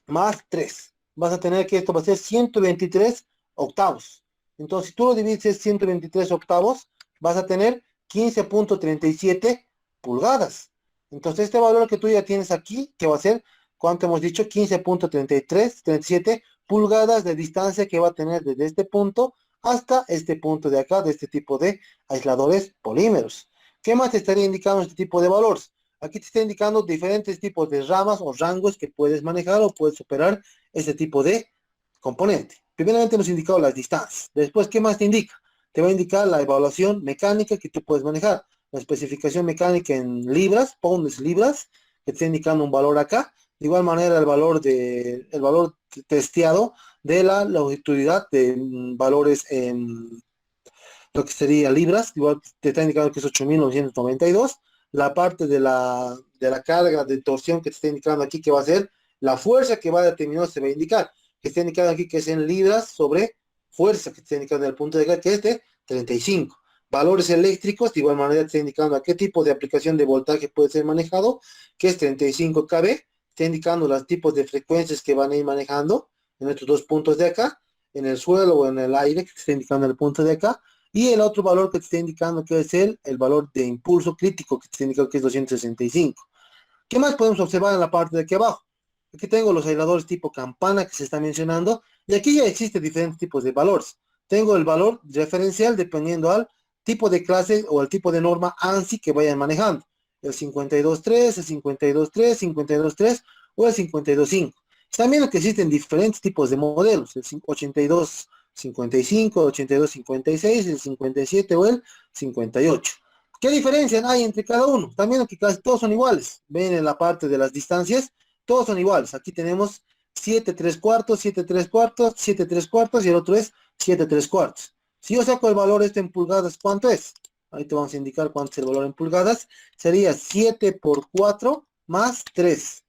Speaker 3: más 3. Vas a tener que esto va a ser 123 octavos. Entonces, si tú lo divides 123 octavos, vas a tener 15.37 pulgadas. Entonces, este valor que tú ya tienes aquí, que va a ser, ¿cuánto hemos dicho? 15.37 pulgadas de distancia que va a tener desde este punto hasta este punto de acá, de este tipo de aisladores polímeros. ¿Qué más te estaría indicando este tipo de valores? Aquí te está indicando diferentes tipos de ramas o rangos que puedes manejar o puedes operar este tipo de componente. Primeramente hemos indicado las distancias. Después, ¿qué más te indica? Te va a indicar la evaluación mecánica que tú puedes manejar. La especificación mecánica en libras, pounds libras, que te está indicando un valor acá. De igual manera, el valor testeado de la longitudinalidad de valores en lo que sería libras, igual te está indicando que es 8.992. La parte de la carga de torsión que te está indicando aquí, que va a ser la fuerza que va a determinar, se va a indicar, que está indicando aquí que es en libras sobre fuerza, que te está indicando en el punto de acá, que es de 35. Valores eléctricos, de igual manera te está indicando a qué tipo de aplicación de voltaje puede ser manejado, que es 35 kV, está indicando los tipos de frecuencias que van a ir manejando en estos dos puntos de acá, en el suelo o en el aire, que te está indicando en el punto de acá, y el otro valor que te está indicando que es el valor de impulso crítico, que te está indicando que es 265. ¿Qué más podemos observar en la parte de aquí abajo? Aquí tengo los aisladores tipo campana que se está mencionando, y aquí ya existen diferentes tipos de valores. Tengo el valor referencial dependiendo al tipo de clase o al tipo de norma ANSI que vayan manejando. El 52.3, el 52.3, 52.3 o el 52.5. Están viendo que existen diferentes tipos de modelos, el 82.55, 82.56, el 57 o el 58. ¿Qué diferencia hay entre cada uno? También que casi todos son iguales. Ven en la parte de las distancias, todos son iguales. Aquí tenemos 7 3 cuartos, 7 3 cuartos, 7 3 cuartos y el otro es 7 3 cuartos. Si yo saco el valor este en pulgadas, ¿cuánto es? ahí te vamos a indicar cuánto es el valor en pulgadas, sería 7 por 4 más 3,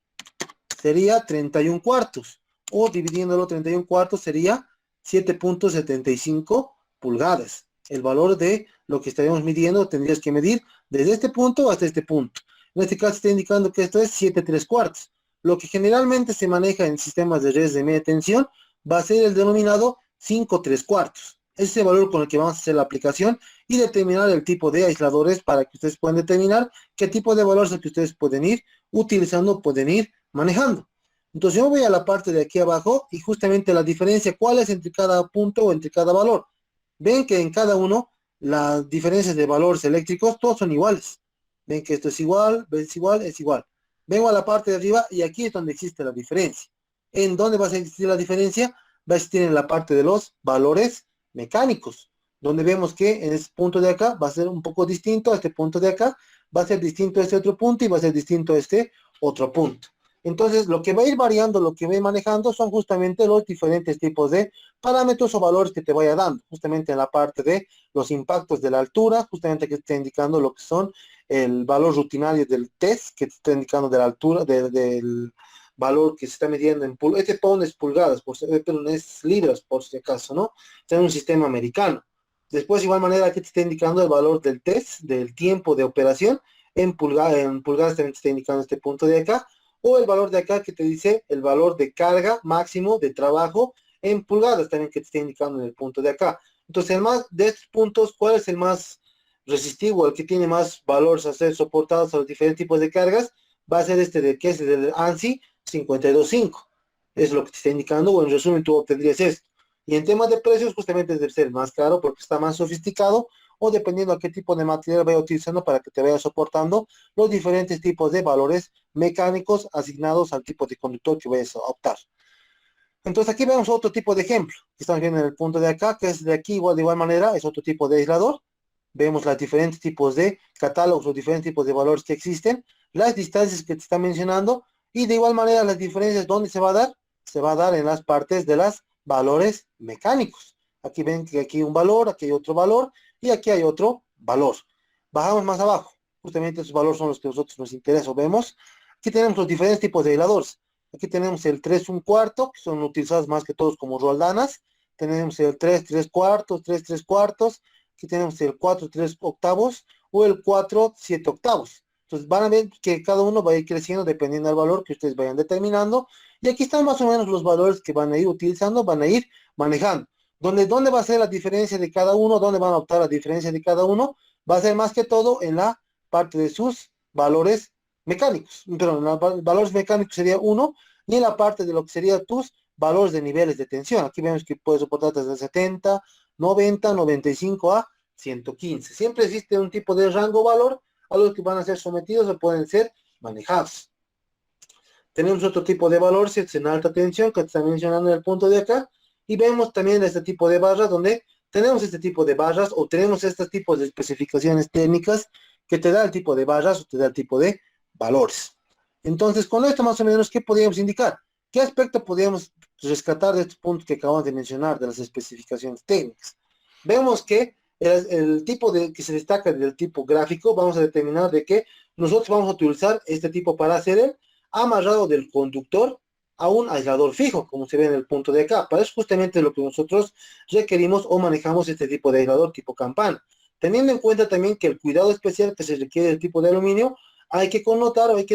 Speaker 3: sería 31 cuartos, o dividiéndolo 31 cuartos sería 7.75 pulgadas. El valor de lo que estaríamos midiendo tendrías que medir desde este punto hasta este punto. En este caso está indicando que esto es 7 3 cuartos. Lo que generalmente se maneja en sistemas de redes de media tensión va a ser el denominado 5 3 cuartos. Ese es el valor con el que vamos a hacer la aplicación y determinar el tipo de aisladores para que ustedes puedan determinar qué tipo de valores es el que ustedes pueden ir utilizando, pueden ir manejando. Entonces yo voy a la parte de aquí abajo y justamente la diferencia, ¿cuál es entre cada punto o entre cada valor? Ven que en cada uno las diferencias de valores eléctricos todos son iguales. Ven que esto es igual, es igual, es igual. Vengo a la parte de arriba y aquí es donde existe la diferencia. ¿En dónde va a existir la diferencia? Va a existir en la parte de los valores mecánicos, donde vemos que en este punto de acá va a ser un poco distinto a este punto de acá, va a ser distinto a este otro punto y va a ser distinto a este otro punto. Entonces, lo que va a ir variando, lo que va a ir manejando son justamente los diferentes tipos de parámetros o valores que te vaya dando, justamente en la parte de los impactos de la altura, justamente que te está indicando lo que son el valor rutinario del test, que te está indicando de la altura, del valor que se está midiendo en pulgadas. Este pound es pulgadas, pero no es libras, por si acaso, ¿no? Está en un sistema americano. Después, de igual manera, aquí te está indicando el valor del test, del tiempo de operación, en pulgadas también te está indicando este punto de acá, o el valor de acá que te dice el valor de carga máximo de trabajo en pulgadas también que te está indicando en el punto de acá. Entonces, el más de estos puntos, ¿cuál es el más resistivo, el que tiene más valores a ser soportados a los diferentes tipos de cargas? Va a ser este de que es el ANSI 525. Es lo que te está indicando, o en resumen tú obtendrías esto. Y en temas de precios, justamente debe ser más caro porque está más sofisticado, o dependiendo a qué tipo de material vaya utilizando para que te vaya soportando los diferentes tipos de valores mecánicos asignados al tipo de conductor que vayas a optar. Entonces aquí vemos otro tipo de ejemplo, que estamos viendo en el punto de acá, que es de aquí igual de igual manera, es otro tipo de aislador. Vemos los diferentes tipos de catálogos, los diferentes tipos de valores que existen, las distancias que te está mencionando, y de igual manera las diferencias, ¿dónde se va a dar? Se va a dar en las partes de los valores mecánicos. Aquí ven que aquí hay un valor, aquí hay otro valor, y aquí hay otro valor. Bajamos más abajo. Justamente esos valores son los que a nosotros nos interesa. Vemos, aquí tenemos los diferentes tipos de aisladores. Aquí tenemos el 3 1 cuarto, que son utilizados más que todos como roldanas. Tenemos el 3 3 cuartos, 3 3 cuartos. Aquí tenemos el 4 3 octavos o el 4 7 octavos. Entonces van a ver que cada uno va a ir creciendo dependiendo del valor que ustedes vayan determinando. Y aquí están más o menos los valores que van a ir utilizando, van a ir manejando. ¿Dónde va a ser la diferencia de cada uno? ¿Dónde van a optar la diferencia de cada uno? Va a ser más que todo en la parte de sus valores mecánicos. Pero en los valores mecánicos sería uno, y en la parte de lo que sería tus valores de niveles de tensión. Aquí vemos que puede soportar desde 70, 90, 95 a 115. Siempre existe un tipo de rango valor a los que van a ser sometidos o pueden ser manejados. Tenemos otro tipo de valor, si es en alta tensión, que está mencionando en el punto de acá, y vemos también este tipo de barras donde tenemos este tipo de barras o tenemos estos tipos de especificaciones técnicas que te da el tipo de barras o te da el tipo de valores. Entonces, con esto más o menos, ¿qué podríamos indicar? ¿Qué aspecto podríamos rescatar de estos puntos que acabamos de mencionar, de las especificaciones técnicas? Vemos que el tipo que se destaca del tipo gráfico, vamos a determinar de que nosotros vamos a utilizar este tipo para hacer el amarrado del conductor a un aislador fijo, como se ve en el punto de acá. Para eso justamente lo que nosotros requerimos o manejamos este tipo de aislador tipo campana. Teniendo en cuenta también que el cuidado especial que se requiere del tipo de aluminio, hay que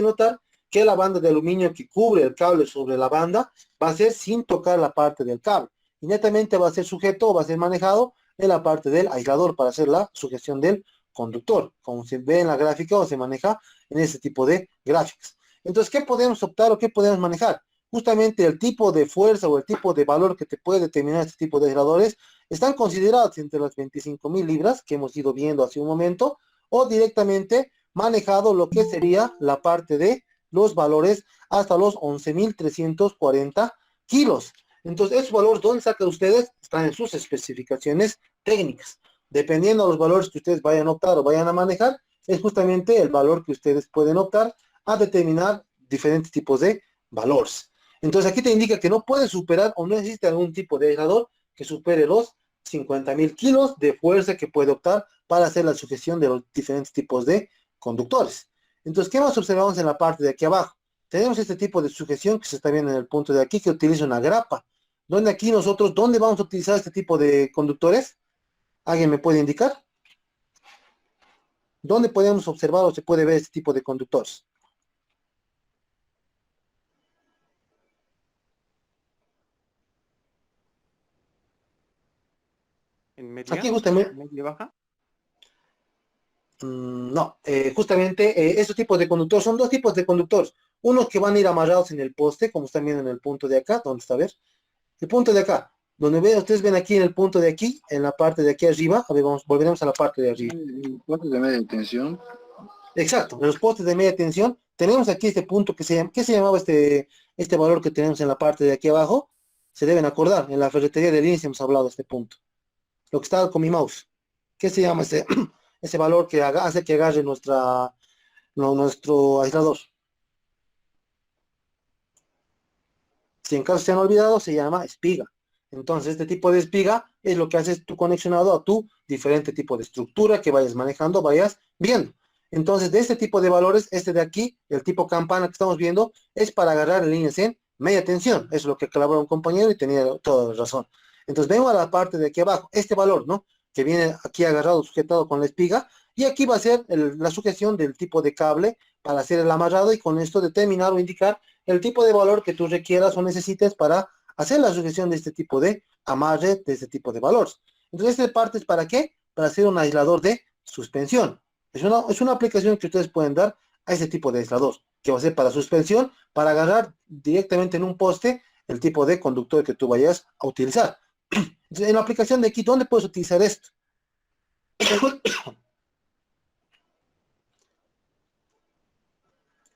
Speaker 3: notar que la banda de aluminio que cubre el cable sobre la banda va a ser sin tocar la parte del cable. Y netamente va a ser sujeto o va a ser manejado en la parte del aislador para hacer la sujeción del conductor, como se ve en la gráfica o se maneja en ese tipo de gráficas. Entonces, ¿qué podemos optar o qué podemos manejar? Justamente el tipo de fuerza o el tipo de valor que te puede determinar este tipo de aisladores están considerados entre las 25.000 libras que hemos ido viendo hace un momento, o directamente manejado lo que sería la parte de los valores hasta los 11.340 kilos. Entonces, esos valores, ¿dónde sacan ustedes? Están en sus especificaciones técnicas. Dependiendo de los valores que ustedes vayan a optar o vayan a manejar, es justamente el valor que ustedes pueden optar a determinar diferentes tipos de valores. Entonces, aquí te indica que no puede superar o no existe algún tipo de aislador que supere los 50.000 kilos de fuerza que puede optar para hacer la sujeción de los diferentes tipos de conductores. Entonces, ¿qué más observamos en la parte de aquí abajo? Tenemos este tipo de sujeción que se está viendo en el punto de aquí, que utiliza una grapa. Donde aquí nosotros, ¿dónde vamos a utilizar este tipo de conductores? ¿Alguien me puede indicar? ¿Dónde podemos observar o se puede ver este tipo de conductores?
Speaker 2: ¿En
Speaker 3: Aquí
Speaker 2: media?
Speaker 3: justamente,
Speaker 2: ¿Media baja?
Speaker 3: no, justamente estos tipos de conductores son dos tipos de conductores. Unos que van a ir amarrados en el poste, como están viendo en el punto de acá, ¿dónde está? A ver, el punto de acá, donde ustedes ven aquí en el punto de aquí, en la parte de aquí arriba, a ver, volveremos a la parte de arriba.
Speaker 1: Puntos de media tensión.
Speaker 3: Exacto, en los postes de media tensión, tenemos aquí este punto que se llama, ¿qué se llamaba este valor que tenemos en la parte de aquí abajo? Se deben acordar, en la ferretería de Linz hemos hablado de este punto. Lo que está con mi mouse. ¿Qué se llama ese valor que hace que agarre nuestro aislador? Si en caso se han olvidado, se llama espiga. Entonces, este tipo de espiga es lo que haces tú conexionado a tu diferente tipo de estructura que vayas manejando, vayas viendo. Entonces, de este tipo de valores, este de aquí, el tipo campana que estamos viendo, es para agarrar líneas en media tensión. Es lo que colaboró un compañero y tenía toda la razón. Entonces, vengo a la parte de aquí abajo, este valor, ¿no? Que viene aquí agarrado, sujetado con la espiga, y aquí va a ser la sujeción del tipo de cable para hacer el amarrado y con esto determinar o indicar el tipo de valor que tú requieras o necesites para hacer la sujeción de este tipo de amarre, de este tipo de valores. Entonces, esta parte es para qué? Para hacer un aislador de suspensión. Es una aplicación que ustedes pueden dar a este tipo de aislador, que va a ser para suspensión, para agarrar directamente en un poste el tipo de conductor que tú vayas a utilizar. Entonces, en la aplicación de aquí, ¿dónde puedes utilizar esto?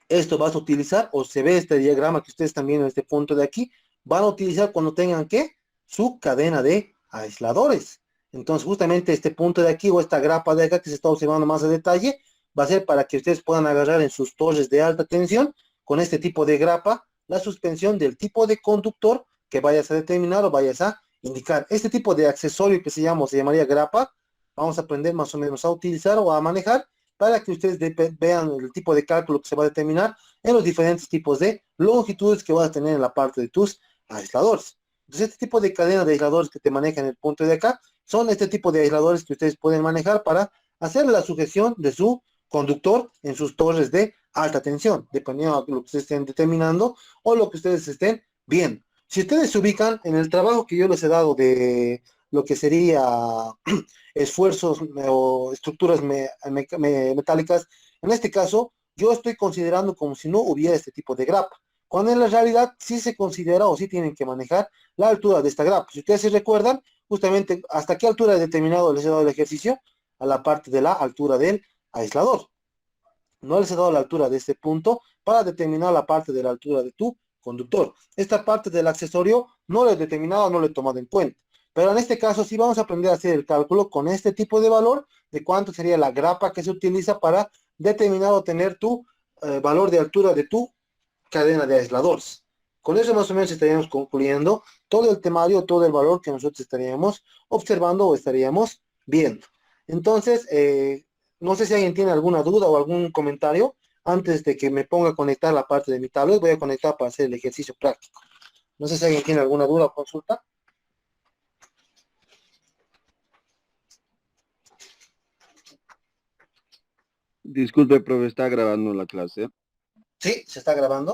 Speaker 3: Esto vas a utilizar, o se ve este diagrama que ustedes están viendo en este punto de aquí, van a utilizar cuando tengan que su cadena de aisladores. Entonces, justamente este punto de aquí o esta grapa de acá que se está observando más a detalle, va a ser para que ustedes puedan agarrar en sus torres de alta tensión con este tipo de grapa la suspensión del tipo de conductor que vayas a determinar o vayas a indicar. Este tipo de accesorio que se llamaría grapa, vamos a aprender más o menos a utilizar o a manejar para que ustedes vean el tipo de cálculo que se va a determinar en los diferentes tipos de longitudes que vas a tener en la parte de tus aisladores. Entonces, este tipo de cadena de aisladores que te manejan en el punto de acá son este tipo de aisladores que ustedes pueden manejar para hacer la sujeción de su conductor en sus torres de alta tensión, dependiendo de lo que ustedes estén determinando o lo que ustedes estén viendo. Si ustedes se ubican en el trabajo que yo les he dado de lo que sería esfuerzos o estructuras metálicas. En este caso, yo estoy considerando como si no hubiera este tipo de grapa, cuando en la realidad sí se considera o sí tienen que manejar la altura de esta grapa. Si ustedes se recuerdan, justamente hasta qué altura he determinado les he dado el ejercicio, a la parte de la altura del aislador. No les he dado la altura de este punto para determinar la parte de la altura de tu conductor. Esta parte del accesorio no lo he determinado, no lo he tomado en cuenta. Pero en este caso sí vamos a aprender a hacer el cálculo con este tipo de valor de cuánto sería la grapa que se utiliza para determinar o tener tu valor de altura de tu cadena de aisladores. Con eso más o menos estaríamos concluyendo todo el temario, todo el valor que nosotros estaríamos observando o estaríamos viendo. Entonces, no sé si alguien tiene alguna duda o algún comentario antes de que me ponga a conectar la parte de mi tablet. Voy a conectar para hacer el ejercicio práctico. No sé si alguien tiene alguna duda o consulta.
Speaker 4: Disculpe, profe, está grabando la clase.
Speaker 3: Sí, se está grabando.